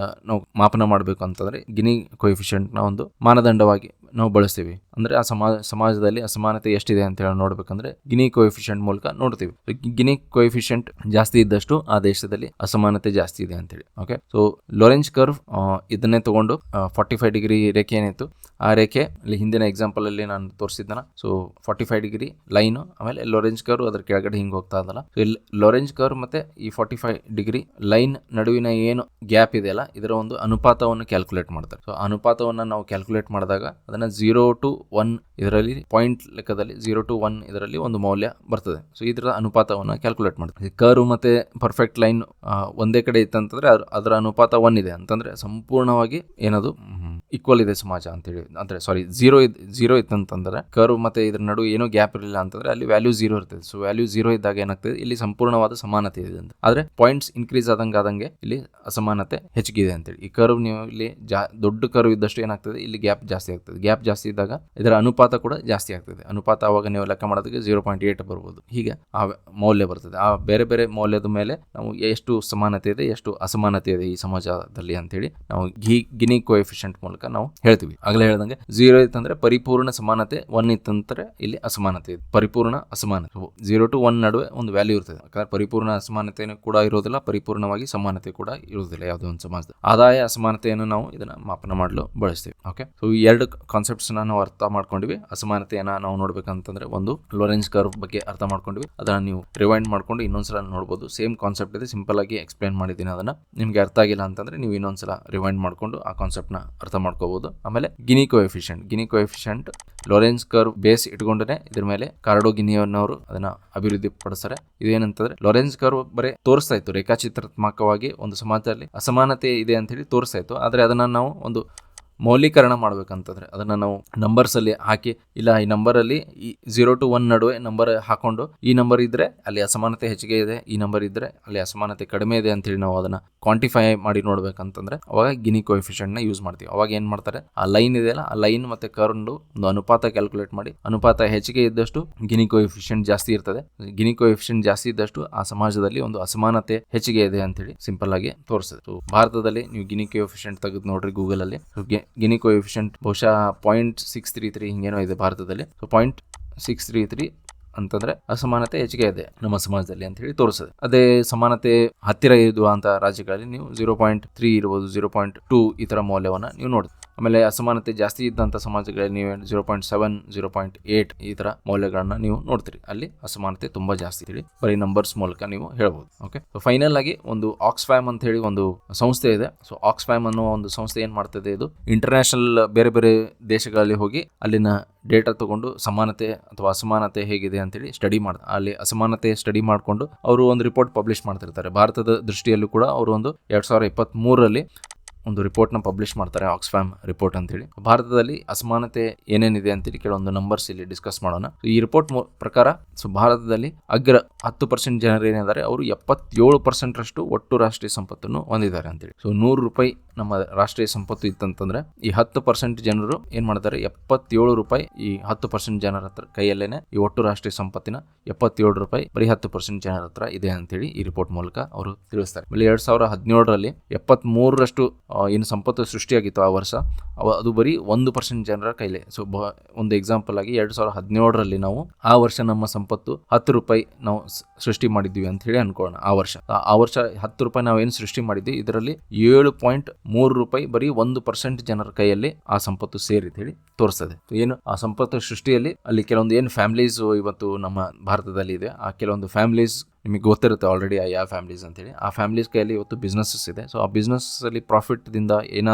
[SPEAKER 1] ನಾವು ಮಾಪನ ಮಾಡಬೇಕು ಅಂತಂದ್ರೆ ಗಿನಿ ಕೋಎಫಿಷಿಯಂಟ್ ನ ಒಂದು ಮಾನದಂಡವಾಗಿ ನಾವು ಬಳಸ್ತೀವಿ. ಅಂದ್ರೆ ಆ ಸಮಾಜದಲ್ಲಿ ಅಸಮಾನತೆ ಎಷ್ಟಿದೆ ಅಂತ ಹೇಳಿ ನೋಡ್ಬೇಕಂದ್ರೆ ಗಿನಿ ಕೋಎಫಿಷಿಯಂಟ್ ಮೂಲಕ ನೋಡ್ತೀವಿ. ಗಿನಿ ಕೋಎಫಿಷಿಯಂಟ್ ಜಾಸ್ತಿ ಇದ್ದಷ್ಟು ಆ ದೇಶದಲ್ಲಿ ಅಸಮಾನತೆ ಜಾಸ್ತಿ ಇದೆ ಅಂತೇಳಿ. ಓಕೆ, ಸೊ ಲೊರೆಂಜ್ ಕರ್ವ್ ಇದನ್ನೇ ತಗೊಂಡು 45 ಡಿಗ್ರಿ ರೇಖೆ ಏನಿತ್ತು ಆ ರೇಖೆ ಇಲ್ಲಿ ಹಿಂದಿನ ಎಕ್ಸಾಂಪಲ್ ಅಲ್ಲಿ ನಾನು ತೋರಿಸಿದ್ದನ. ಸೊ 45 ಡಿಗ್ರಿ ಲೈನ್, ಆಮೇಲೆ ಲೊರೆಂಜ್ ಕರ್ವ್ ಅದ್ರ ಕೆಳಗಡೆ ಹಿಂಗೆ ಹೋಗ್ತಾ ಇದಲ್ಲ. ಸೊ ಇಲ್ಲಿ ಲೊರೆಂಜ್ ಕರ್ವ್ ಮತ್ತೆ ಈ 45 ಡಿಗ್ರಿ ಲೈನ್ ನಡುವಿನ ಏನು ಗ್ಯಾಪ್ ಇದೆಯಲ್ಲ ಇದರ ಒಂದು ಅನುಪಾತವನ್ನು ಕ್ಯಾಲ್ಕುಲೇಟ್ ಮಾಡ್ತಾರೆ. ಸೊ ಅನುಪಾತವನ್ನು ನಾವು ಕ್ಯಾಲ್ಕುಲೇಟ್ ಮಾಡಿದಾಗ ಅದನ್ನ 0 to 1 ಇದರಲ್ಲಿ ಪಾಯಿಂಟ್ ಲೆಕ್ಕದಲ್ಲಿ 0 to 1 ಇದರಲ್ಲಿ ಒಂದು ಮೌಲ್ಯ ಬರ್ತದೆ. ಸೊ ಇದರ ಅನುಪಾತವನ್ನು ಕ್ಯಾಲ್ಕುಲೇಟ್ ಮಾಡ್ತಾರೆ. ಕರ್ವ್ ಮತ್ತೆ ಪರ್ಫೆಕ್ಟ್ ಲೈನ್ ಒಂದೇ ಕಡೆ ಇತ್ತಂತಂದ್ರೆ ಅದರ ಅನುಪಾತ 1 ಇದೆ ಅಂತಂದ್ರೆ ಸಂಪೂರ್ಣವಾಗಿ ಏನದು ಈಕ್ವಲ್ ಇದೆ ಸಮಾಜ ಅಂತೇಳಿ. ಅಂದ್ರೆ ಸಾರಿ, ಝೀರೋ ಇತ್ತಂತಂದ್ರೆ ಕರ್ವ್ ಮತ್ತೆ ಇದ್ರ ನಡುವೆ ಏನೋ ಗ್ಯಾಪ್ ಇರಲಿಲ್ಲ ಅಂತಂದ್ರೆ ಅಲ್ಲಿ ವ್ಯಾಲ್ಯೂ 0 ಇರ್ತದೆ. ಸೊ ವ್ಯಾಲ್ಯೂ 0 ಇದ್ದಾಗ ಏನಾಗ್ತದೆ, ಇಲ್ಲಿ ಸಂಪೂರ್ಣವಾದ ಸಮಾನತೆ ಇದೆ ಅಂತ. ಆದ್ರೆ ಪಾಯಿಂಟ್ಸ್ ಇನ್ಕ್ರೀಸ್ ಆದಂಗೆ ಇಲ್ಲಿ ಅಸಮಾನತೆ ಹೆಚ್ಚಿಗಿದೆ ಅಂತೇಳಿ. ಈ ಕರ್ವ್ ನೀವು ಇಲ್ಲಿ ದೊಡ್ಡ ಕರ್ವ್ ಇದ್ದಷ್ಟು ಏನಾಗ್ತದೆ, ಇಲ್ಲಿ ಗ್ಯಾಪ್ ಜಾಸ್ತಿ ಆಗ್ತದೆ. ಗ್ಯಾಪ್ ಜಾಸ್ತಿ ಇದ್ದಾಗ ಇದರ ಅನುಪಾತ ಕೂಡ ಜಾಸ್ತಿ ಆಗ್ತದೆ. ಅನುಪಾತ ಅವಾಗ ನೀವು ಲೆಕ್ಕ ಮಾಡೋದಕ್ಕೆ 0.8 ಬರ್ಬೋದು. ಹೀಗೆ ಆ ಮೌಲ್ಯ ಬರ್ತದೆ. ಆ ಬೇರೆ ಬೇರೆ ಮೌಲ್ಯದ ಮೇಲೆ ನಾವು ಎಷ್ಟು ಸಮಾನತೆ ಇದೆ, ಎಷ್ಟು ಅಸಮಾನತೆ ಇದೆ ಈ ಸಮಾಜದಲ್ಲಿ ಅಂತೇಳಿ ನಾವು ಗಿನಿ ಕೋಎಫಿಷಿಯಂಟ್ ಮೂಲಕ ನಾವು ಹೇಳ್ತೀವಿ. ಆಗಲೇ ಹೇಳ್ದಂಗೆ 0 ಇತ್ತಂದ್ರೆ ಪರಿಪೂರ್ಣ ಸಮಾನತೆ, 1 ಇತ್ತಂದ್ರೆ ಇಲ್ಲಿ ಅಸಮಾನತೆ ಇದೆ, ಪರಿಪೂರ್ಣ ಅಸಮಾನತೆ. 0 to 1 ನಡುವೆ ಒಂದು ವ್ಯಾಲ್ಯೂ ಇರ್ತದೆ. ಯಾಕಂದ್ರೆ ಪರಿಪೂರ್ಣ ಅಸಮಾನತೆ ಕೂಡ ಇರೋದಿಲ್ಲ, ಪರಿಪೂರ್ಣವಾಗಿ ಸಮಾನತೆ ಕೂಡ ಇರುವುದಿಲ್ಲ ಯಾವುದೇ ಒಂದು ಸಮಾಜದ. ಆದಾಯ ಅಸಮಾನತೆಯನ್ನು ನಾವು ಇದನ್ನ ಮಾಪನ ಮಾಡಲು ಬಳಸ್ತೀವಿ. ಓಕೆ, ಸೊ ಈ ಎರಡು ಕಾನ್ಸೆಪ್ಟ್ಸ್ ನಾವು ಅರ್ಥ ಮಾಡ್ಕೊಂಡಿವಿ. ಅಸಮಾನತೆಯನ್ನ ನಾವು ನೋಡ್ಬೇಕಂತಂದ್ರೆ ಒಂದು ಲೊರೆಂಜ್ ಕರ್ವ್ ಬಗ್ಗೆ ಅರ್ಥ ಮಾಡ್ಕೊಂಡಿವಿ. ಅದನ್ನ ನೀವು ರಿವೈಂಡ್ ಮಾಡ್ಕೊಂಡು ಇನ್ನೊಂದ್ಸಲ ನೋಡ್ಬೋದು. ಸೇಮ್ ಕಾನ್ಸೆಪ್ಟ್ ಇದೆ, ಸಿಂಪಲ್ ಆಗಿ ಎಕ್ಸ್ಪ್ಲೇನ್ ಮಾಡಿದ್ದೀನಿ. ಅದನ್ನ ನಿಮ್ಗೆ ಅರ್ಥ ಆಗಿಲ್ಲ ಅಂತಂದ್ರೆ ನೀವು ಇನ್ನೊಂದ್ಸಲ ರಿವೈಂಡ್ ಮಾಡ್ಕೊಂಡು ಆ ಕಾನ್ಸೆಪ್ಟ್ ನ ಅರ್ಥ ಮಾಡ್ಕೋಬಹುದು. ಆಮೇಲೆ ಗಿನಿ ಕೋಎಫಿಷಿಯಂಟ್ ಲೊರೆಂಜ್ ಕರ್ವ್ ಬೇಸ್ ಇಟ್ಕೊಂಡೇ ಇದ್ರ ಮೇಲೆ ಕಾರ್ಡೋ ಗಿನಿಯನ್ನವರು ಅದನ್ನ ಅಭಿವೃದ್ಧಿ ಪಡಿಸ್ತಾರೆ. ಇದೇನಂತಂದ್ರೆ ಲೊರೆಂಜ್ ಕರ್ವ್ ಬರೀ ತೋರಿಸ್ತಾ ಇತ್ತು ರೇಖಾಚಿತ್ರಾತ್ಮಕವಾಗಿ ಒಂದು ಸಮಾಜದಲ್ಲಿ ಅಸಮಾನತೆ ಇದೆ ಅಂತ ಹೇಳಿ ತೋರಿಸ್ತಾ ಇತ್ತು. ಆದ್ರೆ ಅದನ್ನ ನಾವು ಒಂದು ಮೌಲ್ಯೀಕರಣ ಮಾಡ್ಬೇಕಂತಂದ್ರೆ ಅದನ್ನ ನಾವು ನಂಬರ್ಸ್ ಅಲ್ಲಿ ಹಾಕಿ, ಇಲ್ಲ ಈ ನಂಬರ್ ಅಲ್ಲಿ 0 to 1 ನಡುವೆ ನಂಬರ್ ಹಾಕೊಂಡು ಈ ನಂಬರ್ ಇದ್ರೆ ಅಲ್ಲಿ ಅಸಮಾನತೆ ಹೆಚ್ಚಿಗೆ ಇದೆ, ಈ ನಂಬರ್ ಇದ್ರೆ ಅಲ್ಲಿ ಅಸಮಾನತೆ ಕಡಿಮೆ ಇದೆ ಅಂತ ಹೇಳಿ ನಾವು ಅದನ್ನ ಕ್ವಾಂಟಿಫೈ ಮಾಡಿ ನೋಡ್ಬೇಕಂತಂದ್ರೆ ಅವಾಗ ಗಿನಿ ಕೋಎಫಿಷಿಯಂಟ್ ನ ಯೂಸ್ ಮಾಡ್ತೀವಿ. ಅವಾಗ ಏನ್ ಮಾಡ್ತಾರೆ, ಆ ಲೈನ್ ಇದೆಯಲ್ಲ ಆ ಲೈನ್ ಮತ್ತೆ ಕರ್ವ್ ಒಂದು ಅನುಪಾತ ಕ್ಯಾಲ್ಕುಲೇಟ್ ಮಾಡಿ, ಅನುಪಾತ ಹೆಚ್ಚಿಗೆ ಇದ್ದಷ್ಟು ಗಿನಿ ಕೋಎಫಿಷಿಯಂಟ್ ಜಾಸ್ತಿ ಇರ್ತದೆ. ಗಿನಿ ಕೋಎಫಿಷಿಯಂಟ್ ಜಾಸ್ತಿ ಇದ್ದಷ್ಟು ಆ ಸಮಾಜದಲ್ಲಿ ಒಂದು ಅಸಮಾನತೆ ಹೆಚ್ಚಿಗೆ ಇದೆ ಅಂತ ಹೇಳಿ ಸಿಂಪಲ್ ಆಗಿ ತೋರಿಸ್ತದೆ. ಸೊ ಭಾರತದಲ್ಲಿ ನೀವು ಗಿನಿ ಕೋಎಫಿಷಿಯಂಟ್ ತೆಗೆದು ನೋಡ್ರಿ ಗೂಗಲ್ ಅಲ್ಲಿ. ಗಿನಿ ಕೋಎಫಿಷಿಯಂಟ್ ಬಹುಶಃ 0.633 ಹಿಂಗೇನೋ ಇದೆ ಭಾರತದಲ್ಲಿ. ಸೊ 0.633 ಅಂತಂದ್ರೆ ಅಸಮಾನತೆ ಹೆಚ್ಚಿಗೆ ಇದೆ ನಮ್ಮ ಸಮಾಜದಲ್ಲಿ ಅಂತ ಹೇಳಿ ತೋರಿಸ್ತದೆ. ಅದೇ ಸಮಾನತೆ ಹತ್ತಿರ ಇರುವಂತ ರಾಜ್ಯಗಳಲ್ಲಿ ನೀವು 0.3 ಇರ್ಬೋದು, 0.2 ಈ ತರ ಮೌಲ್ಯವನ್ನ ನೀವು ನೋಡಿ. ಆಮೇಲೆ ಅಸಮಾನತೆ ಜಾಸ್ತಿ ಇದ್ದಂಥ ಸಮಾಜಗಳಲ್ಲಿ ನೀವು 0.7, 0.8 ಈ ತರ ಮೌಲ್ಯಗಳನ್ನ ನೀವು ನೋಡ್ತೀರಿ. ಅಲ್ಲಿ ಅಸಮಾನತೆ ತುಂಬಾ ಜಾಸ್ತಿ ಹೇಳಿ ಬರೀ ನಂಬರ್ಸ್ ಮೂಲಕ ನೀವು ಹೇಳ್ಬೋದು. ಓಕೆ, ಫೈನಲ್ ಆಗಿ ಒಂದು ಆಕ್ಸ್ಫ್ಯಾಮ್ ಅಂತ ಹೇಳಿ ಒಂದು ಸಂಸ್ಥೆ ಇದೆ. ಸೊ ಆಕ್ಸ್ಫ್ಯಾಮ್ ಅನ್ನೋ ಒಂದು ಸಂಸ್ಥೆ ಏನ್ ಮಾಡ್ತದೆ, ಇದು ಇಂಟರ್ನ್ಯಾಷನಲ್ ಬೇರೆ ಬೇರೆ ದೇಶಗಳಲ್ಲಿ ಹೋಗಿ ಅಲ್ಲಿನ ಡೇಟಾ ತಗೊಂಡು ಸಮಾನತೆ ಅಥವಾ ಅಸಮಾನತೆ ಹೇಗಿದೆ ಅಂತೇಳಿ ಸ್ಟಡಿ ಮಾಡ್ತಾರೆ. ಅಲ್ಲಿ ಅಸಮಾನತೆ ಸ್ಟಡಿ ಮಾಡಿಕೊಂಡು ಅವರು ಒಂದು ರಿಪೋರ್ಟ್ ಪಬ್ಲಿಷ್ ಮಾಡ್ತಿರ್ತಾರೆ. ಭಾರತದ ದೃಷ್ಟಿಯಲ್ಲೂ ಕೂಡ ಅವರು ಒಂದು 2023ರಲ್ಲಿ ಒಂದು ರಿಪೋರ್ಟ್ನ ಪಬ್ಲಿಷ್ ಮಾಡ್ತಾರೆ, ಆಕ್ಸ್ಫ್ಯಾಮ್ ರಿಪೋರ್ಟ್ ಅಂತೇಳಿ. ಭಾರತದಲ್ಲಿ ಅಸಮಾನತೆ ಏನೇನಿದೆ ಅಂತೇಳಿ ಕೆಲವೊಂದು ನಂಬರ್ಸ್ ಇಲ್ಲಿ ಡಿಸ್ಕಸ್ ಮಾಡೋಣ. ಈ ರಿಪೋರ್ಟ್ ಪ್ರಕಾರ ಭಾರತದಲ್ಲಿ ಅಗ್ರ 10% ಜನರು ಏನಿದ್ದಾರೆ ಅವರು 77% ರಷ್ಟು ಒಟ್ಟು ರಾಷ್ಟ್ರೀಯ ಸಂಪತ್ತನ್ನು ಹೊಂದಿದ್ದಾರೆ ಅಂತೇಳಿ. ಸೊ 100 ರೂಪಾಯಿ ನಮ್ಮ ರಾಷ್ಟ್ರೀಯ ಸಂಪತ್ತು ಇತ್ತಂತಂದ್ರೆ ಈ 10% ಜನರು ಏನ್ ಮಾಡ್ತಾರೆ, 77 ರೂಪಾಯಿ ಈ 10% ಜನರ ಹತ್ರ ಕೈಯಲ್ಲೇನೆ ಈ ಒಟ್ಟು ರಾಷ್ಟ್ರೀಯ ಸಂಪತ್ತಿನ 77 ರೂಪಾಯಿ ಬರೀ 10% ಜನರ ಹತ್ರ ಇದೆ ಅಂತೇಳಿ ಈ ರಿಪೋರ್ಟ್ ಮೂಲಕ ಅವರು ತಿಳಿಸ್ತಾರೆ. 2017ರಲ್ಲಿ 73ರಷ್ಟು ಏನು ಸಂಪತ್ತು ಸೃಷ್ಟಿಯಾಗಿತ್ತು ಆ ವರ್ಷ, ಅದು ಬರೀ 1% ಜನರ ಕೈಲಿ. ಸೊ ಒಂದು ಎಕ್ಸಾಂಪಲ್ ಆಗಿ 2017ರಲ್ಲಿ ನಾವು ಆ ವರ್ಷ ನಮ್ಮ ಸಂಪತ್ತು 10 ರೂಪಾಯಿ ನಾವು ಸೃಷ್ಟಿ ಮಾಡಿದ್ವಿ ಅಂತ ಹೇಳಿ ಅನ್ಕೊಳ್ಳೋಣ. ಆ ವರ್ಷ 10 ರೂಪಾಯಿ ನಾವು ಏನು ಸೃಷ್ಟಿ ಮಾಡಿದ್ವಿ, ಇದರಲ್ಲಿ 7.3 ರೂಪಾಯಿ ಬರೀ 1% ಜನರ ಕೈಯಲ್ಲಿ ಆ ಸಂಪತ್ತು ಸೇರಿದ ಹೇಳಿ ತೋರಿಸ್ತದೆ. ಏನು ಆ ಸಂಪತ್ತು ಸೃಷ್ಟಿಯಲ್ಲಿ ಅಲ್ಲಿ ಕೆಲವೊಂದು ಏನು ಫ್ಯಾಮಿಲೀಸ್ ಇವತ್ತು ನಮ್ಮ ಭಾರತದಲ್ಲಿ ಇದೆ, ಆ ಕೆಲವೊಂದು ಫ್ಯಾಮಿಲೀಸ್ ನಿಮಗೆ ಗೊತ್ತಿರುತ್ತೆ ಆಲ್ರೆಡಿ ಯಾವ ಫ್ಯಾಮಿಲೀಸ್ ಅಂತೇಳಿ. ಆ ಫ್ಯಾಮಿಲೀಸ್ ಕೈಯಲ್ಲಿ ಇವತ್ತು ಬಿಸ್ನೆಸ್ಸಸ್ ಇದೆ. ಸೊ ಆ ಬಿಸ್ನೆಸ್ ಅಲ್ಲಿ ಪ್ರಾಫಿಟ್ ದಿಂದ ಏನ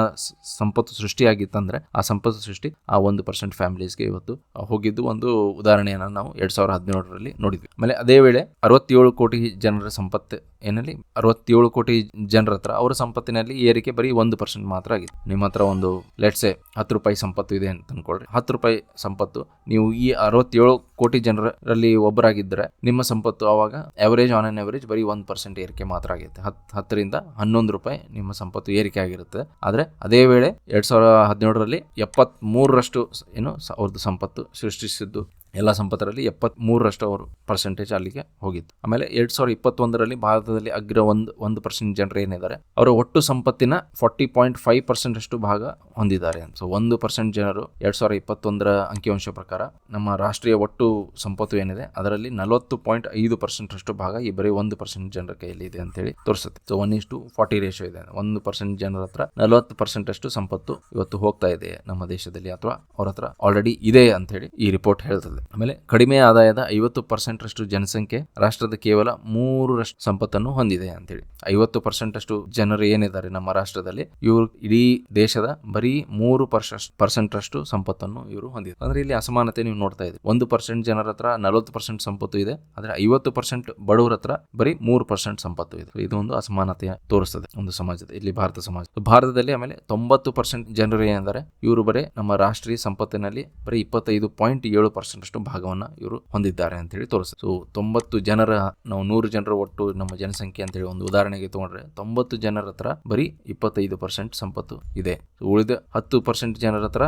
[SPEAKER 1] ಸಂಪತ್ತು ಸೃಷ್ಟಿಯಾಗಿತ್ತಂದ್ರೆ ಆ ಸಂಪತ್ತು ಸೃಷ್ಟಿ ಆ 1% ಫ್ಯಾಮಿಲೀಸ್ಗೆ ಇವತ್ತು ಹೋಗಿದ್ದು ಒಂದು ಉದಾಹರಣೆಯನ್ನ ನಾವು 2017ರಲ್ಲಿ ನೋಡಿದ್ವಿ. ಆಮೇಲೆ ಅದೇ ವೇಳೆ 67 ಕೋಟಿ ಜನರ ಸಂಪತ್ತು ಏನಲ್ಲಿ 67 ಕೋಟಿ ಜನರ ಹತ್ರ ಅವರ ಸಂಪತ್ತಿನಲ್ಲಿ ಏರಿಕೆ ಬರೀ 1% ಮಾತ್ರ ಆಗಿದೆ. ನಿಮ್ಮ ಹತ್ರ ಒಂದು ಲೆಟ್ಸೆ 10 ರೂಪಾಯಿ ಸಂಪತ್ತು ಇದೆ ಅಂತ ಅನ್ಕೊಳ್ರಿ. 10 ರೂಪಾಯಿ ಸಂಪತ್ತು ನೀವು ಈ 67 ಕೋಟಿ ಜನರಲ್ಲಿ ಒಬ್ಬರಾಗಿದ್ದರೆ ನಿಮ್ಮ ಸಂಪತ್ತು ಆವಾಗ ಆನ್ ಆನ್ ಅವರೇಜ್ ಬರೀ 1% ಏರಿಕೆ ಮಾತ್ರ ಆಗುತ್ತೆ. 10ರಿಂದ 11 ರೂಪಾಯಿ ನಿಮ್ಮ ಸಂಪತ್ತು ಏರಿಕೆ ಆಗಿರುತ್ತೆ. ಆದ್ರೆ ಅದೇ ವೇಳೆ 2017ರಲ್ಲಿ 73ರಷ್ಟು ಏನು ಅವ್ರದ್ದು ಸಂಪತ್ತು ಸೃಷ್ಟಿಸಿದ್ದು ಎಲ್ಲ ಸಂಪತ್ತರಲ್ಲಿ 73% ಅವರು ಪರ್ಸೆಂಟೇಜ್ ಅಲ್ಲಿಗೆ ಹೋಗಿತ್ತು. ಆಮೇಲೆ 2021ರಲ್ಲಿ ಭಾರತದಲ್ಲಿ ಅಗ್ರ 1% ಜನರು ಏನಿದ್ದಾರೆ ಅವರ ಒಟ್ಟು ಸಂಪತ್ತಿನ 40.5% ಅಷ್ಟು ಭಾಗ ಹೊಂದಿದ್ದಾರೆ. ಸೊ 1% ಜನರು 2021ರ ಅಂಕಿಅಂಶ ಪ್ರಕಾರ ನಮ್ಮ ರಾಷ್ಟ್ರೀಯ ಒಟ್ಟು ಸಂಪತ್ತು ಏನಿದೆ ಅದರಲ್ಲಿ 40.5% ಅಷ್ಟು ಭಾಗ ಈ ಬರೀ 1% ಜನರ ಕೈಯಲ್ಲಿ ಇದೆ ಅಂತ ಹೇಳಿ ತೋರಿಸುತ್ತೆ. ಸೊ 1:40 ರೇಷಿಯೋ ಇದೆ. 1% ಜನರ ಹತ್ರ 40% ಅಷ್ಟು ಸಂಪತ್ತು ಇವತ್ತು ಹೋಗ್ತಾ ಇದೆ ನಮ್ಮ ದೇಶದಲ್ಲಿ, ಅಥವಾ ಅವ್ರ ಹತ್ರ ಆಲ್ರೆಡಿ ಇದೆ ಅಂತ ಹೇಳಿ ಈ ರಿಪೋರ್ಟ್ ಹೇಳ್ತದೆ. ಆಮೇಲೆ ಕಡಿಮೆ ಆದಾಯದ 50% ಅಷ್ಟು ಜನಸಂಖ್ಯೆ ರಾಷ್ಟ್ರದ ಕೇವಲ 3% ಸಂಪತ್ತನ್ನು ಹೊಂದಿದೆ ಅಂತೇಳಿ. 50% ಅಷ್ಟು ಜನರು ಏನಿದ್ದಾರೆ ನಮ್ಮ ರಾಷ್ಟ್ರದಲ್ಲಿ ಇವರು ಇಡೀ ದೇಶದ ಬರೀ 3% ಅಷ್ಟು ಸಂಪತ್ತನ್ನು ಇವರು ಹೊಂದಿದ್ದಾರೆ. ಅಂದ್ರೆ ಇಲ್ಲಿ ಅಸಮಾನತೆ ನೀವು ನೋಡ್ತಾ ಇದ್ದೀರಿ. 1% ಜನರ ಹತ್ರ 40% ಸಂಪತ್ತು ಇದೆ, ಆದ್ರೆ 50% ಬಡವರ ಹತ್ರ ಬರೀ 3% ಸಂಪತ್ತು ಇದೆ. ಇದು ಒಂದು ಅಸಮಾನತೆಯ ತೋರಿಸ್ತದೆ ಒಂದು ಸಮಾಜದ, ಇಲ್ಲಿ ಭಾರತ ಸಮಾಜ. ಭಾರತದಲ್ಲಿ ಆಮೇಲೆ 90% ಜನರು ಏನಿದ್ದಾರೆ ಇವರು ಬರೀ ನಮ್ಮ ರಾಷ್ಟ್ರೀಯ ಸಂಪತ್ತಿನಲ್ಲಿ ಬರೀ 25.7% ಅಷ್ಟು ಭಾಗವನ್ನ ಇವರು ಹೊಂದಿದ್ದಾರೆ ಅಂತ ಹೇಳಿ ತೋರಿಸ್ತದೆ. ಸೊ 90 ಜನರ, ನಾವು 100 ಜನರ ಒಟ್ಟು ನಮ್ಮ ಜನಸಂಖ್ಯೆ ಅಂತ ಹೇಳಿ ಒಂದು ಉದಾಹರಣೆಗೆ ತಗೊಂಡ್ರೆ 90 ಜನರ ಹತ್ರ ಬರೀ 25% ಸಂಪತ್ತು ಇದೆ. ಉಳಿದ 10% ಜನರ ಹತ್ರ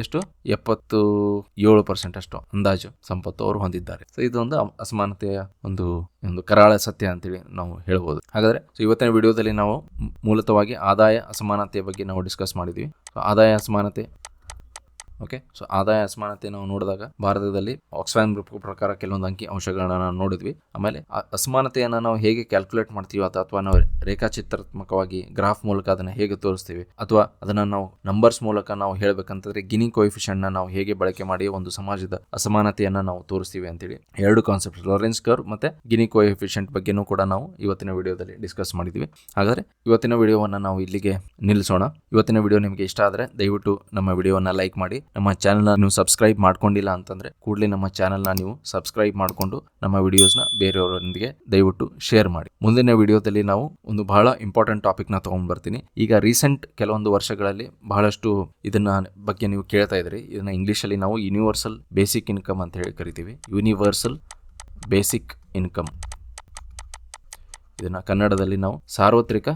[SPEAKER 1] ಎಷ್ಟು 77% ಅಷ್ಟು ಅಂದಾಜು ಸಂಪತ್ತು ಅವರು ಹೊಂದಿದ್ದಾರೆ. ಸೊ ಇದೊಂದು ಅಸಮಾನತೆಯ ಒಂದು ಕರಾಳ ಸತ್ಯ ಅಂತೇಳಿ ನಾವು ಹೇಳ್ಬೋದು. ಹಾಗಾದ್ರೆ ಇವತ್ತಿನ ವಿಡಿಯೋದಲ್ಲಿ ನಾವು ಮೂಲತಃವಾಗಿ ಆದಾಯ ಅಸಮಾನತೆಯ ಬಗ್ಗೆ ನಾವು ಡಿಸ್ಕಸ್ ಮಾಡಿದ್ವಿ. ಆದಾಯ ಅಸಮಾನತೆ ಓಕೆ. ಸೊ ಆದಾಯ ಅಸಮಾನತೆ ನಾವು ನೋಡಿದಾಗ ಭಾರತದಲ್ಲಿ ಆಕ್ಸ್ಫ್ಯಾಮ್ ಗ್ರೂಪ್ ಪ್ರಕಾರ ಕೆಲವೊಂದು ಅಂಕಿ ಅಂಶಗಳನ್ನ ನಾವು ನೋಡಿದ್ವಿ. ಆಮೇಲೆ ಅಸಮಾನತೆಯನ್ನ ನಾವು ಹೇಗೆ ಕ್ಯಾಲ್ಕುಲೇಟ್ ಮಾಡ್ತೀವಿ ಅಥವಾ ನಾವು ರೇಖಾಚಿತ್ರಾತ್ಮಕವಾಗಿ ಗ್ರಾಫ್ ಮೂಲಕ ಅದನ್ನ ಹೇಗೆ ತೋರಿಸ್ತೀವಿ, ಅಥವಾ ಅದನ್ನ ನಾವು ನಂಬರ್ಸ್ ಮೂಲಕ ನಾವು ಹೇಳ್ಬೇಕಂತಂದ್ರೆ ಗಿನಿ ಕೋಎಫಿಷಿಯಂಟ್ ನ ನಾವು ಹೇಗೆ ಬಳಕೆ ಮಾಡಿ ಒಂದು ಸಮಾಜದ ಅಸಮಾನತೆಯನ್ನ ನಾವು ತೋರಿಸ್ತೀವಿ ಅಂತೇಳಿ ಎರಡು ಕಾನ್ಸೆಪ್ಟ್, ಲಾರೆನ್ಸ್ ಕರ್ವ್ ಮತ್ತೆ ಗಿನಿ ಕೋಎಫಿಷಿಯಂಟ್ ಬಗ್ಗೆನೂ ಕೂಡ ನಾವು ಇವತ್ತಿನ ವಿಡಿಯೋದಲ್ಲಿ ಡಿಸ್ಕಸ್ ಮಾಡಿದ್ವಿ. ಹಾಗಾದ್ರೆ ಇವತ್ತಿನ ವಿಡಿಯೋವನ್ನ ನಾವು ಇಲ್ಲಿಗೆ ನಿಲ್ಲಿಸೋಣ. ಇವತ್ತಿನ ವಿಡಿಯೋ ನಿಮಗೆ ಇಷ್ಟ ಆದ್ರೆ ದಯವಿಟ್ಟು ನಮ್ಮ ವಿಡಿಯೋವನ್ನ ಲೈಕ್ ಮಾಡಿ. ನಮ್ಮ ಚಾನೆಲ್ನ ನೀವು ಸಬ್ಸ್ಕ್ರೈಬ್ ಮಾಡ್ಕೊಂಡಿಲ್ಲ ಅಂತಂದ್ರೆ ಕೂಡಲೇ ನಮ್ಮ ಚಾನೆಲ್ನ ನೀವು ಸಬ್ಸ್ಕ್ರೈಬ್ ಮಾಡಿಕೊಂಡು ನಮ್ಮ ವಿಡಿಯೋಸ್ನ ಬೇರೆಯವರೊಂದಿಗೆ ದಯವಿಟ್ಟು ಶೇರ್ ಮಾಡಿ. ಮುಂದಿನ ವಿಡಿಯೋದಲ್ಲಿ ನಾವು ಒಂದು ಬಹಳ ಇಂಪಾರ್ಟೆಂಟ್ ಟಾಪಿಕ್ನ ತಗೊಂಡ್ ಬರ್ತೀನಿ. ಈಗ ರೀಸೆಂಟ್ ಕೆಲವೊಂದು ವರ್ಷಗಳಲ್ಲಿ ಬಹಳಷ್ಟು ಇದನ್ನ ಬಗ್ಗೆ ನೀವು ಕೇಳ್ತಾ ಇದ್ರಿ. ಇದನ್ನ ಇಂಗ್ಲಿಷಲ್ಲಿ ನಾವು ಯೂನಿವರ್ಸಲ್ ಬೇಸಿಕ್ ಇನ್ಕಮ್ ಅಂತ ಹೇಳಿ ಕರಿತೀವಿ. ಯೂನಿವರ್ಸಲ್ ಬೇಸಿಕ್ ಇನ್ಕಮ್, ಇದನ್ನ ಕನ್ನಡದಲ್ಲಿ ನಾವು ಸಾರ್ವತ್ರಿಕ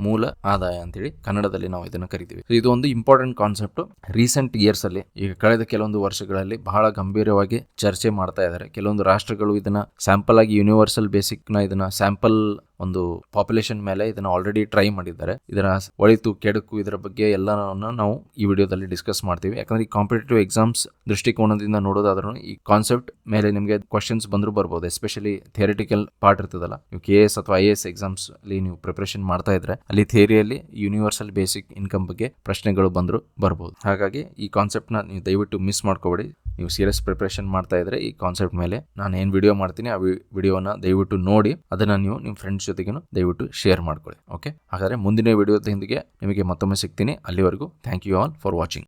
[SPEAKER 1] ಮೂಲ ಆದಾಯ ಅಂತೇಳಿ ಕನ್ನಡದಲ್ಲಿ ನಾವು ಇದನ್ನು ಕರಿತೀವಿ. ಇದು ಒಂದು ಇಂಪಾರ್ಟೆಂಟ್ ಕಾನ್ಸೆಪ್ಟ್. ರೀಸೆಂಟ್ ಇಯರ್ಸ್ ಅಲ್ಲಿ, ಈಗ ಕಳೆದ ಕೆಲವೊಂದು ವರ್ಷಗಳಲ್ಲಿ ಬಹಳ ಗಂಭೀರವಾಗಿ ಚರ್ಚೆ ಮಾಡ್ತಾ ಇದ್ದಾರೆ. ಕೆಲವೊಂದು ರಾಷ್ಟ್ರಗಳು ಇದನ್ನ ಸ್ಯಾಂಪಲ್ ಆಗಿ ಯೂನಿವರ್ಸಲ್ ಬೇಸಿಕ್ ನ ಇದನ್ನ ಸ್ಯಾಂಪಲ್ ಒಂದು ಪಾಪ್ಯುಲೇಷನ್ ಮೇಲೆ ಇದನ್ನ ಆಲ್ರೆಡಿ ಟ್ರೈ ಮಾಡಿದ್ದಾರೆ. ಇದರ ಒಳಿತು ಕೆಡುಕು ಇದರ ಬಗ್ಗೆ ಎಲ್ಲವನ್ನು ನಾವು ಈ ವಿಡಿಯೋದಲ್ಲಿ ಡಿಸ್ಕಸ್ ಮಾಡ್ತೀವಿ. ಯಾಕಂದ್ರೆ ಈ ಕಾಂಪಿಟೇಟಿವ್ ಎಕ್ಸಾಮ್ಸ್ ದೃಷ್ಟಿಕೋನದಿಂದ ನೋಡೋದಾದ್ರೂ ಈ ಕಾನ್ಸೆಪ್ಟ್ ಮೇಲೆ ನಿಮಗೆ ಕ್ವಶನ್ಸ್ ಬಂದ್ರು ಬರ್ಬೋದು. ಎಸ್ಪೆಷಲಿ ಥಿಯರಿಟಿಕಲ್ ಪಾರ್ಟ್ ಇರ್ತದಲ್ಲ, ನೀವು KS ಅಥವಾ IAS ಎಕ್ಸಾಮ್ಸ್ ಅಲ್ಲಿ ನೀವು ಪ್ರಿಪರೇಷನ್ ಮಾಡ್ತಾ ಇದ್ರೆ ಅಲ್ಲಿ ಥಿಯರಿಯಲ್ಲಿ ಯೂನಿವರ್ಸಲ್ ಬೇಸಿಕ್ ಇನ್ಕಮ್ ಬಗ್ಗೆ ಪ್ರಶ್ನೆಗಳು ಬಂದ್ರು ಬರ್ಬೋದು. ಹಾಗಾಗಿ ಈ ಕಾನ್ಸೆಪ್ಟ್ ನ ನೀವು ದಯವಿಟ್ಟು ಮಿಸ್ ಮಾಡ್ಕೋಬೇಡಿ. ನೀವು ಸೀರಿಯಸ್ ಪ್ರಿಪರೇಷನ್ ಮಾಡ್ತಾ ಇದ್ರೆ ಈ ಕಾನ್ಸೆಪ್ಟ್ ಮೇಲೆ ನಾನು ಏನ್ ವಿಡಿಯೋ ಮಾಡ್ತೀನಿ ಆ ವಿಡಿಯೋನ ದಯವಿಟ್ಟು ನೋಡಿ ಅದನ್ನ ನೀವು ನಿಮ್ಮ ಫ್ರೆಂಡ್ಸ್ ಜೊತೆಗೂ ದಯವಿಟ್ಟು ಶೇರ್ ಮಾಡ್ಕೊಳ್ಳಿ. ಓಕೆ, ಹಾಗಾದ್ರೆ ಮುಂದಿನ ವಿಡಿಯೋದೊಂದಿಗೆ ನಿಮಗೆ ಮತ್ತೊಮ್ಮೆ ಸಿಗ್ತೀನಿ. ಅಲ್ಲಿವರೆಗೂ thank you all for watching.